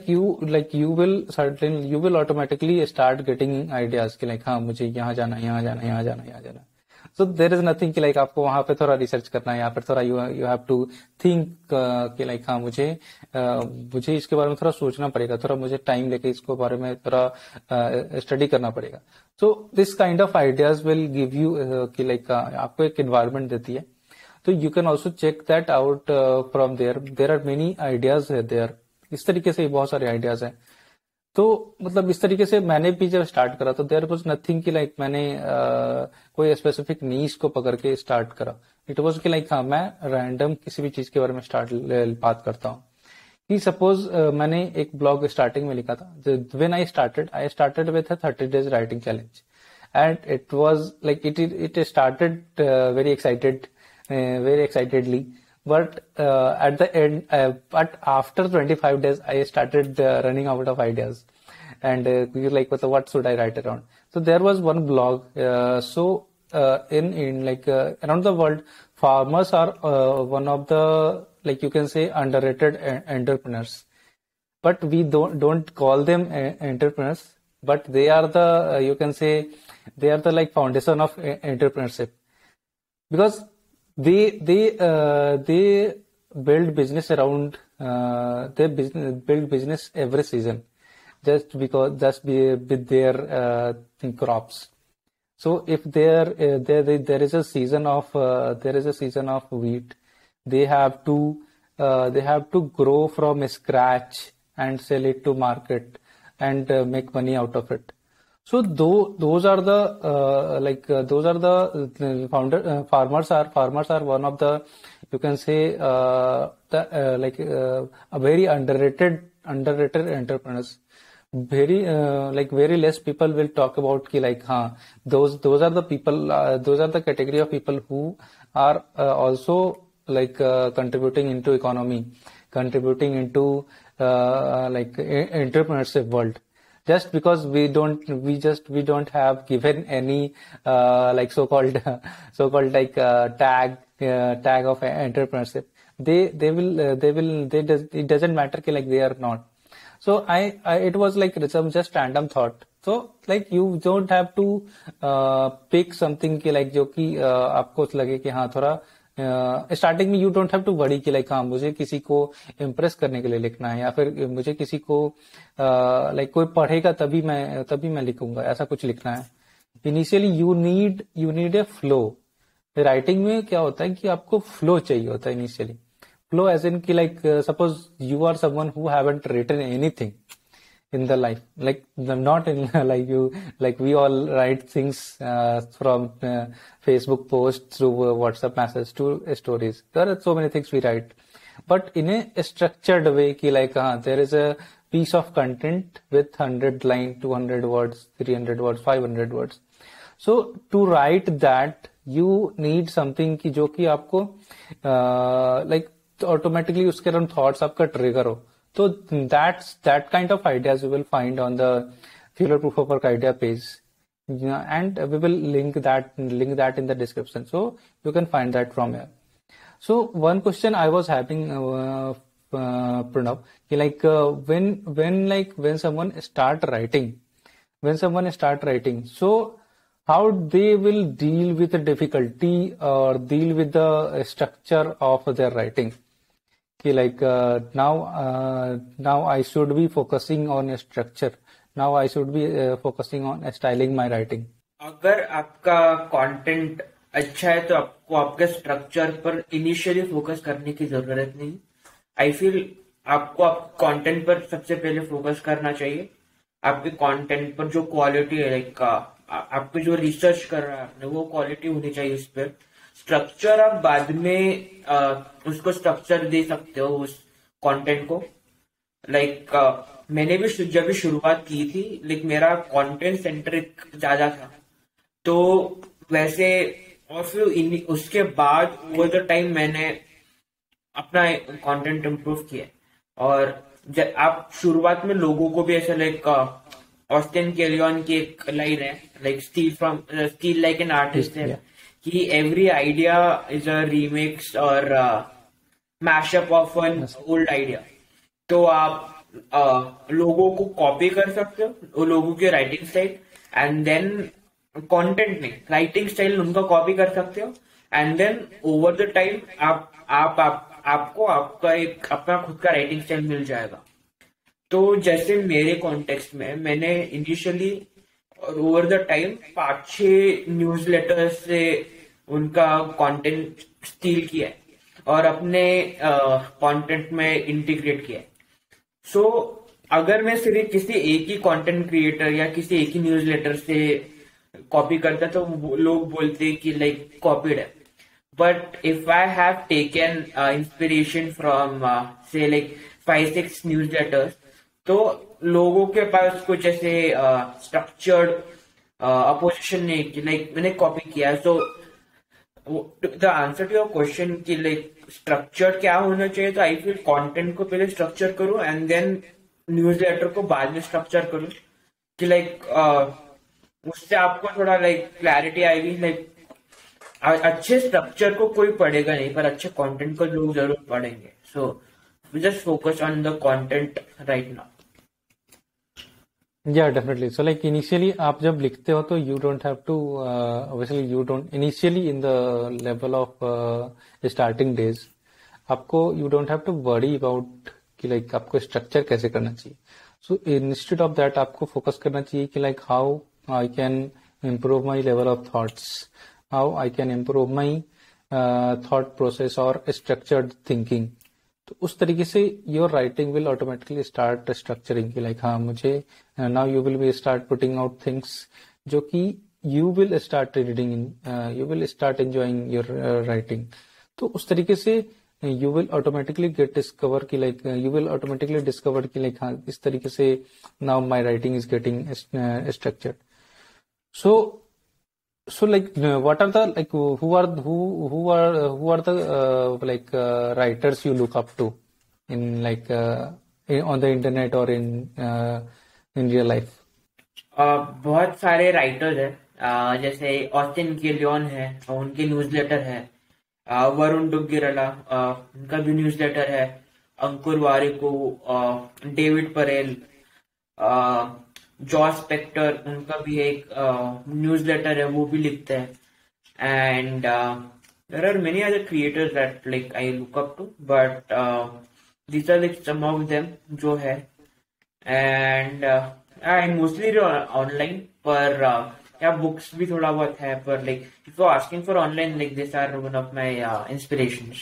you will certainly you will automatically start getting ideas कि like हाँ मुझे यहाँ जाना यहाँ जाना यहाँ जाना यहाँ जाना. So there is nothing कि like आपको वहां पे थोड़ा रिसर्च करना है, यहाँ पर थोड़ा you have to think कि like हाँ मुझे इसके बारे में थोड़ा सोचना पड़ेगा, थोड़ा मुझे टाइम लेके इसको बारे में थोड़ा स्टडी करना पड़ेगा. So this kind of ideas will give you कि like आपको एक environment देती है. तो you can also check that out from there. There are many ideas there. इस तरीके से बहुत सारे आइडियाज हैं. तो मतलब इस तरीके से मैंने भी जब स्टार्ट करा तो देयर वाज नथिंग कि लाइक मैंने कोई स्पेसिफिक नीश को पकड़ के स्टार्ट करा. इट वाज कि लाइक हाँ मैं रैंडम किसी भी चीज के बारे में बात करता हूँ कि सपोज मैंने एक ब्लॉग स्टार्टिंग में लिखा था. When I started with a 30 days writing challenge and it was like it started very excitedly. But at the end, but after 25 days, I started running out of ideas, and you're like, what should I write around? So there was one blog. In like around the world, farmers are one of the like you can say underrated entrepreneurs, but we don't call them entrepreneurs, but they are the you can say they are the like foundation of entrepreneurship because they build business around build business every season just with their crops. So if there is a season of wheat, they have to grow from scratch and sell it to market and make money out of it. So those are the farmers are one of the you can say a very underrated entrepreneurs. Very less people will talk about ki like those are the people those are the category of people who are also contributing into economy, contributing into entrepreneurship world. Just because we don't have given any so-called tag of entrepreneurship, it doesn't matter कि like they are not. So it was like some just random thought. So like you don't have to pick something कि like जो कि आपको लगे कि हाँ थोड़ा starting में you don't have to worry कि लाइक हाँ मुझे किसी को इम्प्रेस करने के लिए लिखना है या फिर मुझे किसी को कोई पढ़ेगा तभी मैं लिखूंगा, ऐसा कुछ लिखना है. Initially you need a flow. Writing में क्या होता है कि आपको फ्लो चाहिए होता है इनिशियली. फ्लो एज इन की like suppose you are someone who haven't written anything in the life, not in like we all write things from Facebook posts through WhatsApp messages to stories. There are so many things we write, but in a structured way ki like there is a piece of content with 100 lines, 200 words, 300 words, 500 words. So to write that you need something ki jo ki aapko automatically uske around thoughts aapka trigger ho. So that kind of ideas you will find on the Fuller Proof of Work idea page, and we will link that in the description, so you can find that from here. So one question I was having, Pranav, when someone start writing, so how they will deal with the difficulty or deal with the structure of their writing. Now I should be focusing on a structure. Now I should be focusing on styling my writing. अगर आपका content अच्छा है तो आपको आपके structure पर initially focus करने की जरूरत नहीं. आई फील आपको कंटेंट पर सबसे पहले फोकस करना चाहिए. आपके कंटेंट पर जो क्वालिटी है आपको जो रिसर्च कर रहा है वो क्वालिटी होनी चाहिए. उस पर स्ट्रक्चर आप बाद में उसको स्ट्रक्चर दे सकते हो उस कंटेंट को. मैंने भी जब भी शुरुआत की थी मेरा कंटेंट सेंट्रिक ज्यादा था, तो वैसे और फिर उसके बाद ओवर द टाइम मैंने अपना कंटेंट इम्प्रूव किया और आप शुरुआत में लोगों को भी ऐसा लाइक ऑस्टिन केलियन की एक लाइन है, like steal like an artist है, Yeah. कि every idea is a remix और mashup of an Yes. Old idea. तो आप लोगों को कॉपी कर सकते हो, लोगों के writing style, and then content में राइटिंग स्टाइल उनका कॉपी कर सकते हो, and then over the time आपको आपका एक अपना खुद का राइटिंग स्टाइल मिल जाएगा। तो जैसे मेरे कॉन्टेक्स्ट में मैंने इनिशियली और over the time 5-6 newsletter से उनका कंटेंट स्टील किया है और अपने कंटेंट में इंटीग्रेट किया है। सो अगर मैं सिर्फ किसी एक ही कंटेंट क्रिएटर या किसी एक ही न्यूज लेटर से कॉपी करता तो लोग बोलते कि लाइक कॉपीड है। But if I have taken inspiration from से लाइक 5-6 न्यूज लेटर्स, तो लोगों के पास कुछ ऐसे स्ट्रक्चर्ड अपोजिशन नहीं कि लाइक मैंने कॉपी किया। So the answer to your question कि लाइक स्ट्रक्चर क्या होना चाहिए, तो आई फील कंटेंट को पहले स्ट्रक्चर करो एंड देन न्यूज लेटर को बाद में स्ट्रक्चर करो, कि लाइक उससे आपको थोड़ा लाइक क्लैरिटी आएगी। लाइक अच्छे स्ट्रक्चर को कोई पढ़ेगा नहीं, पर अच्छे कंटेंट को लोग जरूर पढ़ेंगे। So just focus on the content right now. Yeah, definitely. So like initially आप जब लिखते हो तो you don't have to obviously you don't initially in the level of starting days आपको you don't have to worry about कि like आपको structure कैसे करना चाहिए. So instead of that आपको focus करना चाहिए कि like how I can improve my level of thoughts, how I can improve my thought process or structured thinking. तो उस तरीके से your writing will automatically start structuring की लाइक हाँ मुझे now you will be start putting out things जो कि you will start reading in you will start enjoying your writing. तो उस तरीके से you will automatically get discover की like you will automatically discover की लाइक हाँ इस तरीके से now my writing is getting structured. So like what are the like who are the writers you look up to in like on the internet or in real life? बहुत सारे writers हैं, जैसे Austin Kylian है, उनके newsletter है, वरुण डुग्गिराला, उनका भी newsletter है, Ankur Warikoo, David Perell, Josh Spector, उनका भी एक न्यूज़लेटर है, वो भी लिखते हैं। And there are many other creators that like I look up to, but these are like some of them जो है। एंड आई मोस्टली ऑनलाइन, पर या बुक्स भी थोड़ा बहुत है, पर like if you asking for online, like this are one of my inspirations.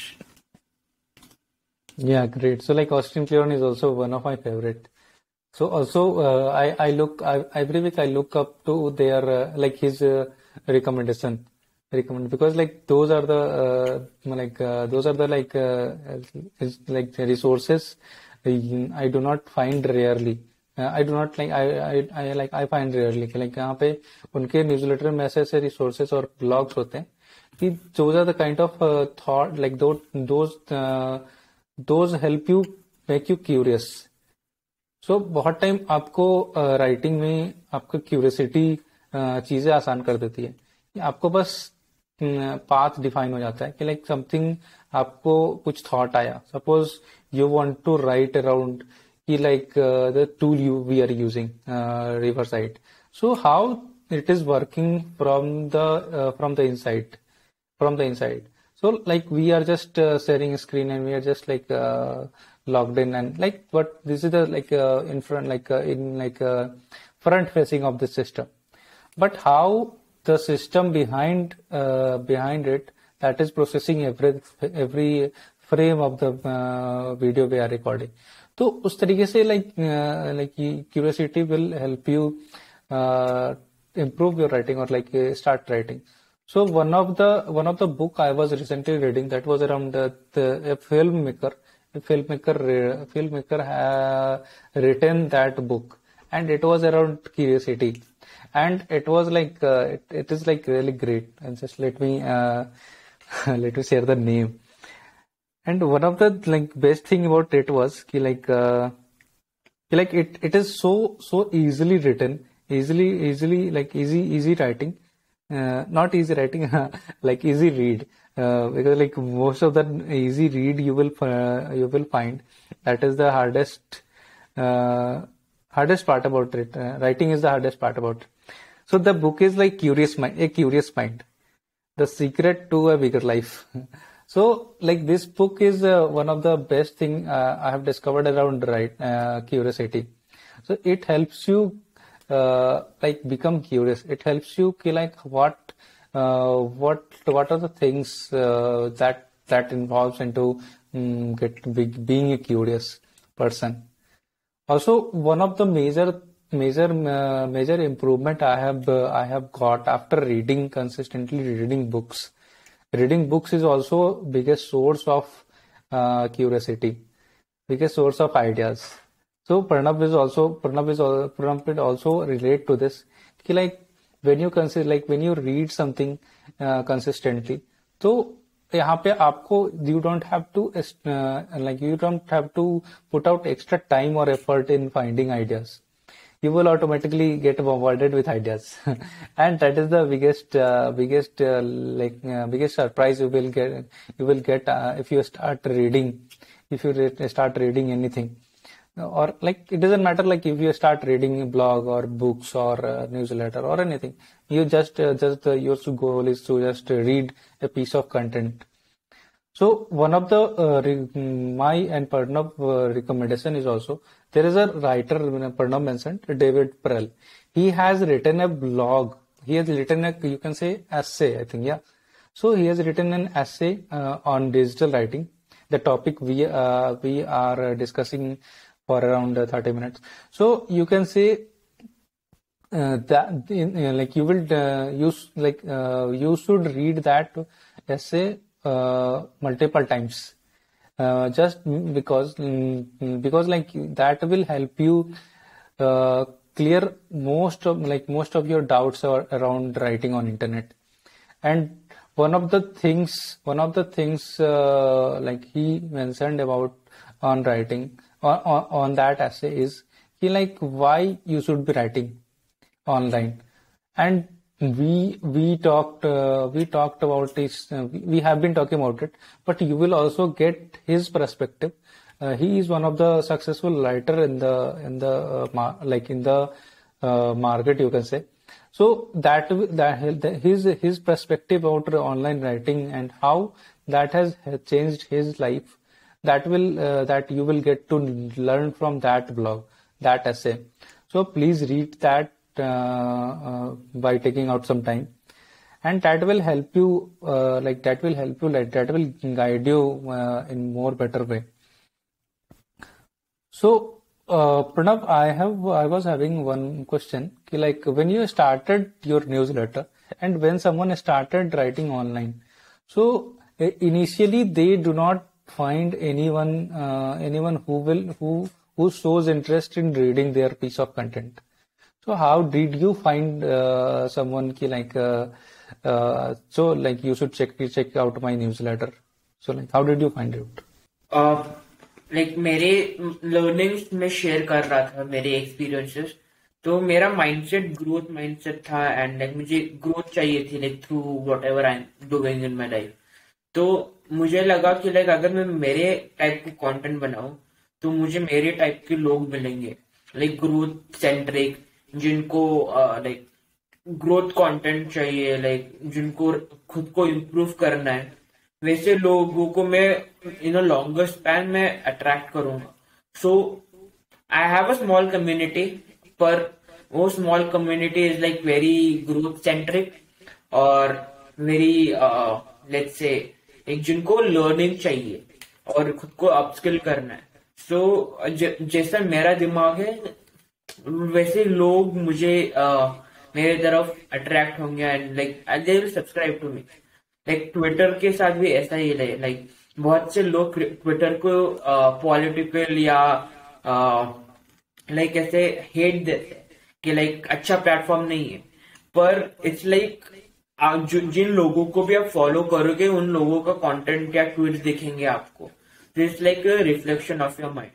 Yeah, great. So like Austin Kleon is also one of my favorite. So also I look every week I look up to their like his recommend because like those are the those are the like the resources I do not find rarely. I do not like I find rarely कि like यहाँ पे उनके newsletter में ऐसे ऐसे resources और blogs होते हैं कि those are the kind of thought like those help you make you curious. So बहुत टाइम आपको राइटिंग में आपको क्यूरियोसिटी चीजें आसान कर देती है। आपको बस पाथ डिफाइन हो जाता है कि लाइक समथिंग आपको कुछ थॉट आया, suppose you want to write around कि like the tool you we are using Riverside, so how it is working from the inside. So like we are just sharing a screen and we are just like logged in and like but this is the like in front front facing of the system, but how the system behind it that is processing every frame of the video we are recording. तो उस तरीके से like curiosity will help you improve your writing or like start writing. So one of the book I was recently reading that was around a filmmaker. A filmmaker written that book, and it was around curiosity, and it was like it is like really great. And just let me let me share the name. And one of the like best thing about it was कि like Like it is so easily written, easily like easy writing, not easy writing, like easy read, because like most of the easy read you will find that is the uh, hardest part about it. Writing is the hardest part about it. So the book is like a curious mind, the secret to a bigger life. So, like this book is one of the best thing I have discovered around curiosity. So it helps you like become curious. It helps you like what are the things that involves into being a curious person. Also, one of the major improvement I have got after consistently reading books. Reading books is also biggest source of curiosity, biggest source of ideas. So Pranav will also relate to this. कि like when you read something consistently, तो यहाँ पे आपको you don't have to put out extra time or effort in finding ideas. You will automatically get bombarded with ideas, and that is the biggest surprise you will get if you start reading anything, or like it doesn't matter like if you start reading a blog or books or newsletter or anything. You your goal is to just read a piece of content. So one of the my and Pranav recommendation is also, there is a writer Pranav mentioned, David Perel. He has written a blog. He has written you can say essay, I think, yeah. So he has written an essay on digital writing. The topic we are discussing for around 30 minutes. So you can say like you will you should read that essay multiple times, just because like that will help you clear most of your doubts around writing on internet. And one of the things like he mentioned about on writing on that essay is like why you should be writing online. And we talked about this, we have been talking about it, but you will also get his perspective. He is one of the successful writer in the market, you can say. So his perspective about online writing and how that has changed his life, that you will get to learn from that blog, that essay. So please read that by taking out some time, and that will help you that will guide you in more better way. So Pranav, I was having one question, like when you started your newsletter and when someone started writing online, so initially they do not find anyone who shows interest in reading their piece of content. So how did you find someone so like you should check out my newsletter? So like how did you find it? Like मेरे learnings में share कर रहा था मेरे experiences, तो मेरा mindset growth mindset था, and like मुझे ग्रोथ चाहिए थी like through what ever I am doing in my life. तो मुझे लगा कि लाइक अगर मैं मेरे टाइप का कंटेंट बनाऊं तो मुझे मेरे टाइप के लोग मिलेंगे, लाइक ग्रोथ सेंट्रिक, जिनको लाइक ग्रोथ कंटेंट चाहिए, लाइक जिनको खुद को इम्प्रूव करना है, वैसे लोगों को मैं इन अ लॉन्गर स्पैन में अट्रैक्ट करूंगा. So I have a small community, पर वो small community is like very growth centric और वेरी लेट्स से एक जिनको लर्निंग चाहिए और खुद को अपस्किल करना है. सो जैसा मेरा दिमाग है वैसे लोग मुझे मेरे तरफ अट्रैक्ट होंगे, and like they will subscribe to me. Like Twitter के साथ भी ऐसा ही है, लाइक बहुत से लोग ट्विटर को पॉलिटिकल या लाइक ऐसे हेट देते हैं कि लाइक अच्छा प्लेटफॉर्म नहीं है, पर इट्स लाइक जिन लोगों को भी आप फॉलो करोगे उन लोगों का कंटेंट या ट्वीट दिखेंगे आपको. It's like reflection of your mind.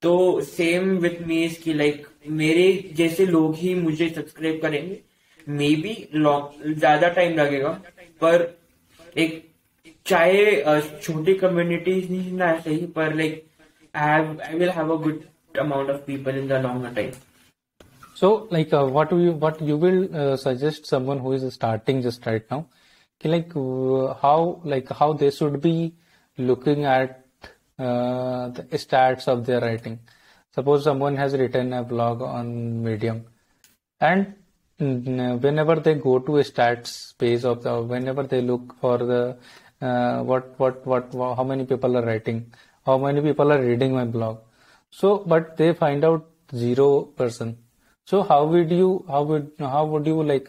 तो सेम विथ मी इज की लाइक मेरे जैसे लोग ही मुझे सब्सक्राइब करेंगे, मे बी ज्यादा टाइम लगेगा, पर एक चाहे छोटी कम्युनिटीज नहीं ना सही, पर like I will have a good amount of people in the longer time. So, like, what you will suggest someone who is starting just right now, like how they should be looking at the stats of their writing. Suppose someone has written a blog on Medium, and whenever they go to a stats page of the, whenever they look for the how many people are writing, how many people are reading my blog. So, but they find out 0%. So how would you like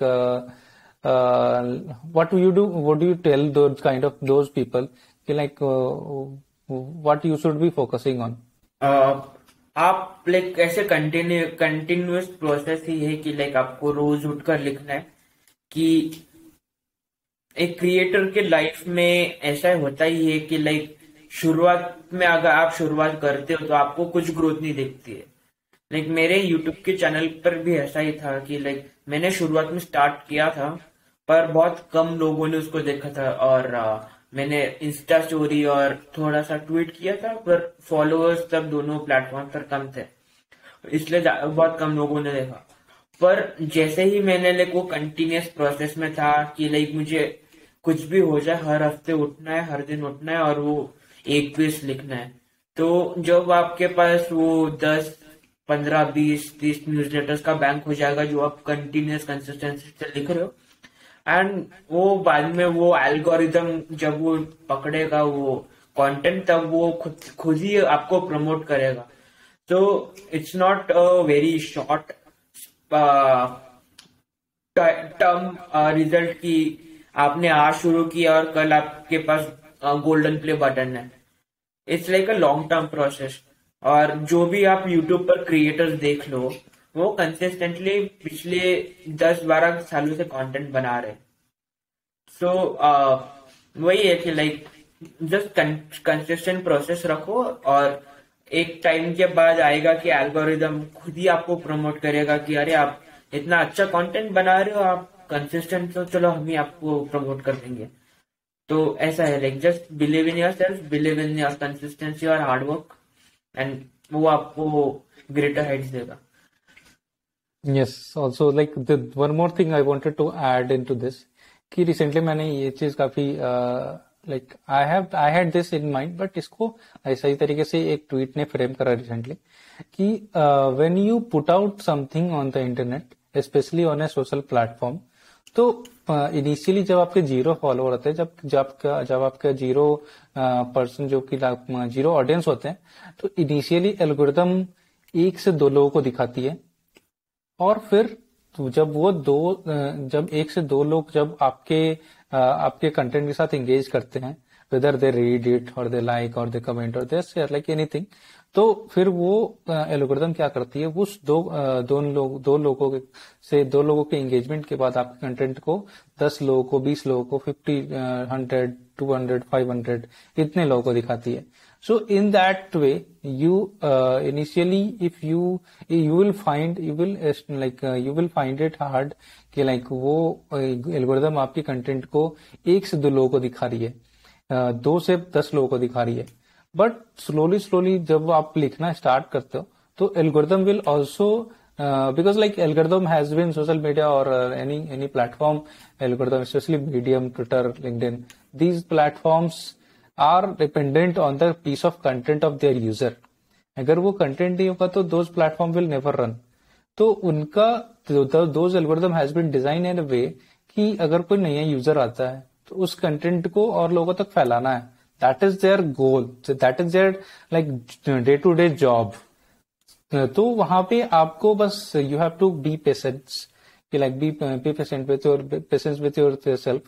what do you do? What do you tell those people like what you should be focusing on? आप like ऐसे continuous process ही है कि like आपको रोज उठकर लिखना है कि एक क्रिएटर के लाइफ में ऐसा होता ही है कि लाइक शुरुआत में अगर आप शुरुआत करते हो तो आपको कुछ ग्रोथ नहीं दिखती है। लाइक मेरे यूट्यूब के चैनल पर भी ऐसा ही था कि लाइक मैंने शुरुआत में स्टार्ट किया था, पर बहुत कम लोगों ने उसको देखा था, और मैंने इंस्टा स्टोरी और थोड़ा सा ट्वीट किया था, पर फॉलोअर्स तब दोनों प्लेटफॉर्म पर कम थे, इसलिए बहुत कम लोगों ने देखा। पर जैसे ही मैंने लाइक वो कंटिन्यूअस प्रोसेस में था कि लाइक मुझे कुछ भी हो जाए, हर हफ्ते उठना है, हर दिन उठना है और वो एक पेज लिखना है। तो जब आपके पास वो 10, 15, 20, 30 न्यूज़लेटर्स का बैंक हो जाएगा जो आप कंटिन्यूअस कंसिस्टेंसी से लिख रहे हो, एंड वो बाद में वो एल्गोरिदम जब वो पकड़ेगा वो कंटेंट, तब वो खुद ही आपको प्रमोट करेगा। तो it's not a very short term result की आपने आज शुरू किया और कल आपके पास गोल्डन प्ले बटन है। It's like a long term process. और जो भी आप यूट्यूब पर क्रिएटर्स देख लो, वो कंसिस्टेंटली पिछले 10-12 सालों से कंटेंट बना रहे। सो वही है कि लाइक जस्ट कंसिस्टेंट प्रोसेस रखो, और एक टाइम के बाद आएगा कि एल्गोरिदम खुद ही आपको प्रमोट करेगा कि अरे आप इतना अच्छा कंटेंट बना रहे हो, आप कंसिस्टेंट हो, चलो हम ही आपको प्रमोट कर देंगे। तो ऐसा है, like just believe in your self, believe in your consistency और हार्ड वर्क, एंड वो आपको ग्रेटर हाइट्स देगा। Yes, also like the one more thing I wanted to add into this कि रिसेंटली मैंने ये चीज काफी like I had this in mind, but इसको ऐसा ही तरीके से एक ट्वीट ने फ्रेम करा रिसेंटली कि when you put out something on the internet specially on A social platform, तो इनिशियली जब आपके 0 फॉलोअर होते हैं, जब आपका 0% जो कि 0 ऑडियंस होते हैं, तो इनिशियली एल्गोरिदम 1 से 2 लोगों को दिखाती है, और फिर जब 1 से 2 लोग जब आपके कंटेंट के साथ एंगेज करते हैं, वेदर दे रीड इट और दे लाइक और दे कमेंट और दे शेयर लाइक एनीथिंग, तो फिर वो एल्गोरिदम क्या करती है, उस दो लोगों के एंगेजमेंट के बाद आपके कंटेंट को 10 लोगों को, 20 लोगों को, 50, 100, 200, 500 इतने लोगों को दिखाती है। So in that way, you initially, if you will find it hard कि like वो एल्गोरिदम आपके कंटेंट को 1 से 2 लोगों को दिखा रही है, 2 से 10 लोगों को दिखा रही है, बट स्लोली जब आप लिखना स्टार्ट करते हो, तो algorithm will also because like algorithm has been social media or any platform algorithm, especially Medium, Twitter, LinkedIn, these platforms are dependent on the piece of content of their user. अगर वो content नहीं होगा तो those platform will never run. तो उनका those algorithm has been designed in a way कि अगर कोई नया यूजर आता है तो उस कंटेंट को और लोगों तक फैलाना है. That is their goal. So that is their like day to day job. तो वहां पे आपको बस you have to be patient कि like be patient with yourself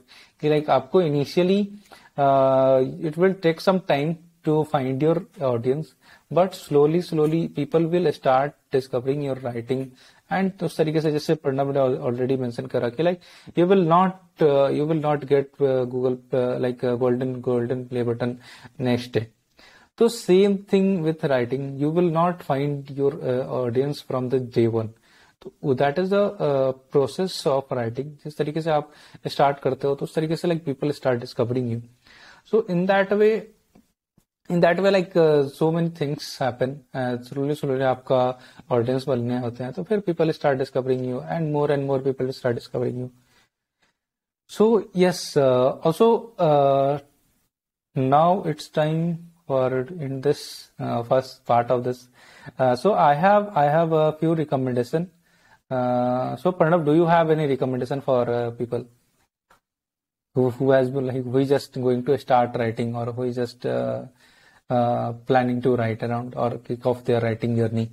कि like आपको initially it will take some time to find your audience, but slowly people will start discovering your writing. And उस तरीके से जैसे प्रणव ने ऑलरेडी मेंशन करा कि like you will not get Google like golden play button next day. So same thing with writing. You will not find your audience from the day one. तो that is the process of writing. जिस तरीके से आप start करते हो तो उस तरीके से like people start discovering you. So in that way like so many things happen. Slowly आपका audience बनने होते हैं तो फिर people start discovering you and more people start discovering you. So yes, also now it's time for in this first part of this. So I have a few recommendation. So Pranav, do you have any recommendation for people who has been like who is just going to start writing or who is just planning to write around or kick off their writing journey?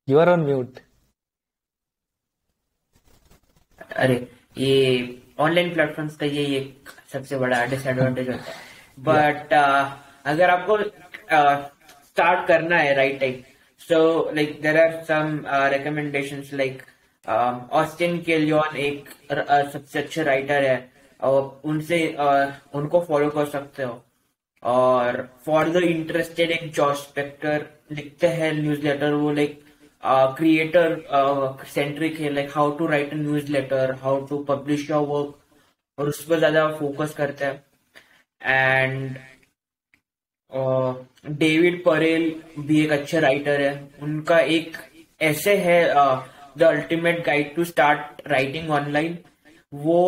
You are on mute. अरे ये online platforms का ये एक सबसे बड़ा disadvantage होता है but अगर आपको स्टार्ट करना है writing so like there are some recommendations like Austin Kleon एक सबसे अच्छे राइटर है और उनसे उनको फॉलो कर सकते हो और फॉर द इंटरेस्टेड एक जॉश स्पेक्टर लिखते हैं न्यूज़लेटर वो लाइक creator centric है like how to write a newsletter how to publish your work और उस पर ज्यादा फोकस करते हैं एंड डेविड परेल भी एक अच्छे राइटर है उनका एक ऐसे है the ultimate guide to start writing online वो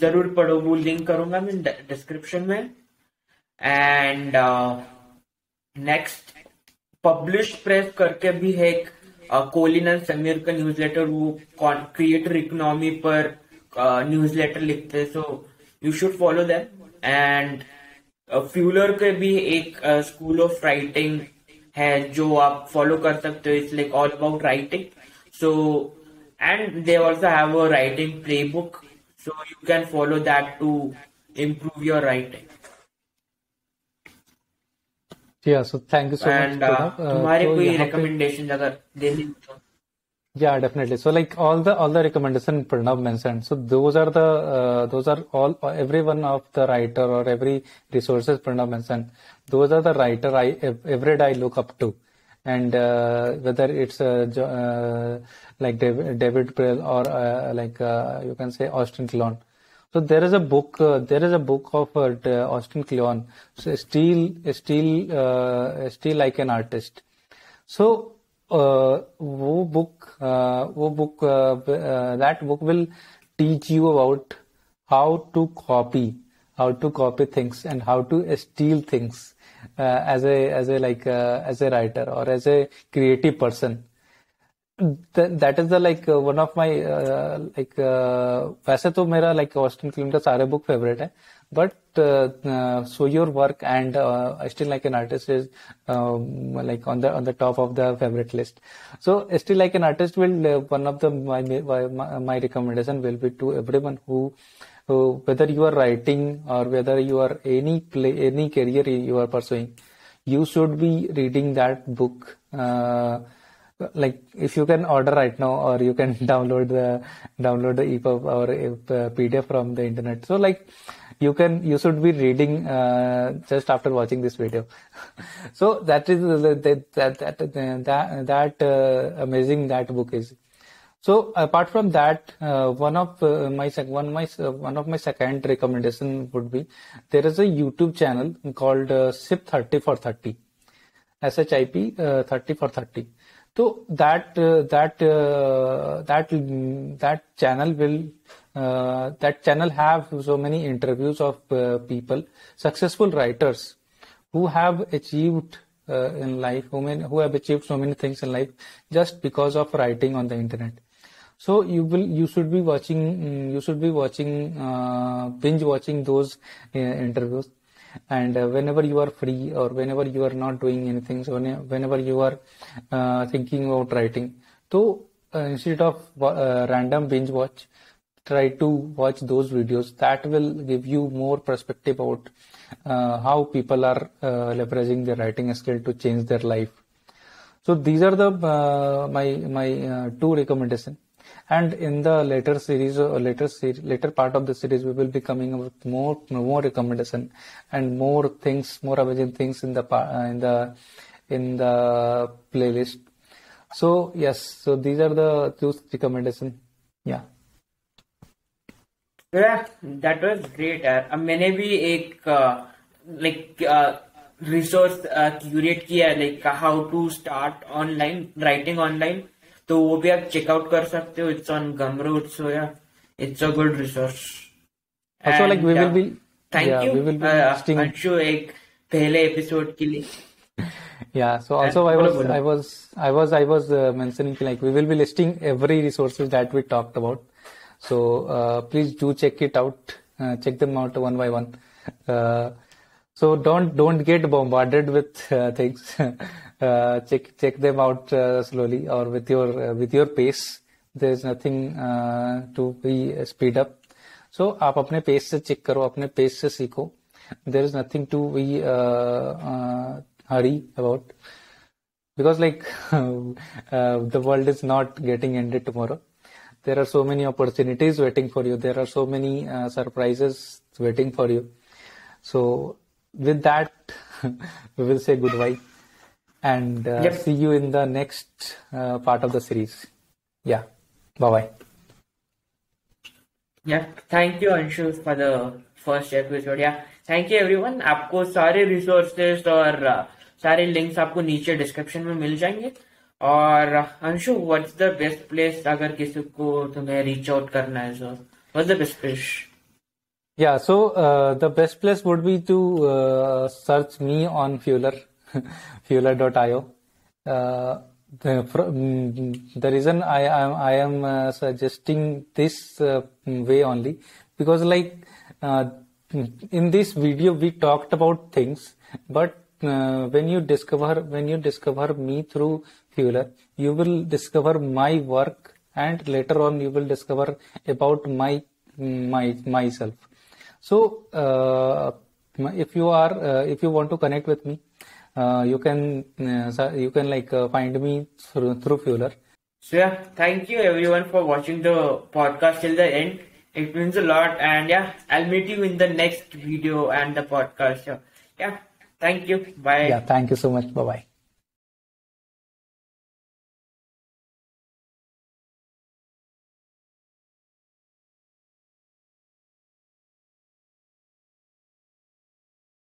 जरूर पढ़ो वो लिंक करूंगा मैं डिस्क्रिप्शन में एंड नेक्स्ट पब्लिश प्रेस करके भी है एक कोलिन एंड समीर का न्यूज़लेटर वो क्रिएटर इकोनॉमी पर न्यूज़लेटर लिखते हैं so you should follow that and फ्यूलर के भी एक स्कूल ऑफ राइटिंग है जो आप फॉलो कर सकते हो it's like all about writing so and they also have a writing playbook so you can follow that to improve your writing Yeah, so thank you so much. And तुम्हारे तो कोई यहाँ पे recommendation अगर देनी हो तो yeah, definitely. So like all the recommendation Pranav mentioned. So those are all every one of the writer or every resources Pranav mentioned. Those are the writer every day I look up to, and whether it's like David Brill or like you can say Austin Kleon. So there is a book of Austin Kleon. So still like an artist. So वो book that book will teach you about how to copy things and how to steal things as a writer or as a creative person. That is the like one of my like वैसे तो मेरा like Austin clean का सारे book favourite है but so your work and still like an artist is like on the top of the favorite list. So still like an artist will one of the my recommendation will be to everyone who whether you are writing or whether you are any career you are pursuing, you should be reading that book. Like if you can order right now or you can download the EPUB or PDF from the internet. So like you should be reading just after watching this video. So that is that amazing that book is. So apart from that, one of my second recommendation would be there is a YouTube channel called SIP 30 for 30, SHIP 30 for 30. So that channel will that channel have so many interviews of people, successful writers who have achieved in life, who have achieved so many things in life just because of writing on the internet. So you should be watching binge watching those interviews. And whenever you are free or whenever you are not doing anything, so whenever you are thinking about writing, so instead of random binge watch, try to watch those videos. That will give you more perspective about how people are leveraging their writing skill to change their life. So these are the my two recommendations. And in the later series or later part of the series, we will be coming up with more recommendation and more things, more amazing things in the playlist. So yes, so these are the two recommendations. Yeah. Yeah, that was great यार. अब मैंने भी एक resource curate किया है, like how to start online writing online, तो वो भी आप चेकआउट कर सकते हो. इट्स ऑन गमरूट, सो या it's a good resource. Also, like we will be, thank yeah, you we will be listing. Anshu एक पहले एपिसोड के लिए. Yeah, so also बोलो. I was mentioning like we will be listing every resources that we talked about. So please do check it out, check them out one by one. So don't get bombarded with things. Check them out slowly or with your pace. There is nothing to be speed up. So आप अपने pace से check करो, अपने pace से सीखो. There is nothing to be hurry about, because like the world is not getting ended tomorrow. There are so many opportunities waiting for you. There are so many surprises waiting for you. So with that, we will say goodbye and see you in the next part of the series. Yeah. Bye-bye. Yeah, thank you Anshu for the first episode. Yeah, thank you everyone. आपको सारे resources और सारे links आपको नीचे description में मिल जाएंगे. और Anshu, what's the best place अगर किसी को तुम्हें reach out करना है, so what's the best place? Yeah, so the best place would be to search me on Fueler, Fueler.io. The reason I am suggesting this way only because like in this video we talked about things, but when you discover me through Fueler, you will discover my work, and later on you will discover about myself. So if you want to connect with me, you can like find me through Fueler. So yeah, thank you everyone for watching the podcast till the end. It means a lot, and yeah, I'll meet you in the next video and the podcast. So yeah, thank you. Bye. Yeah, thank you so much. Bye bye.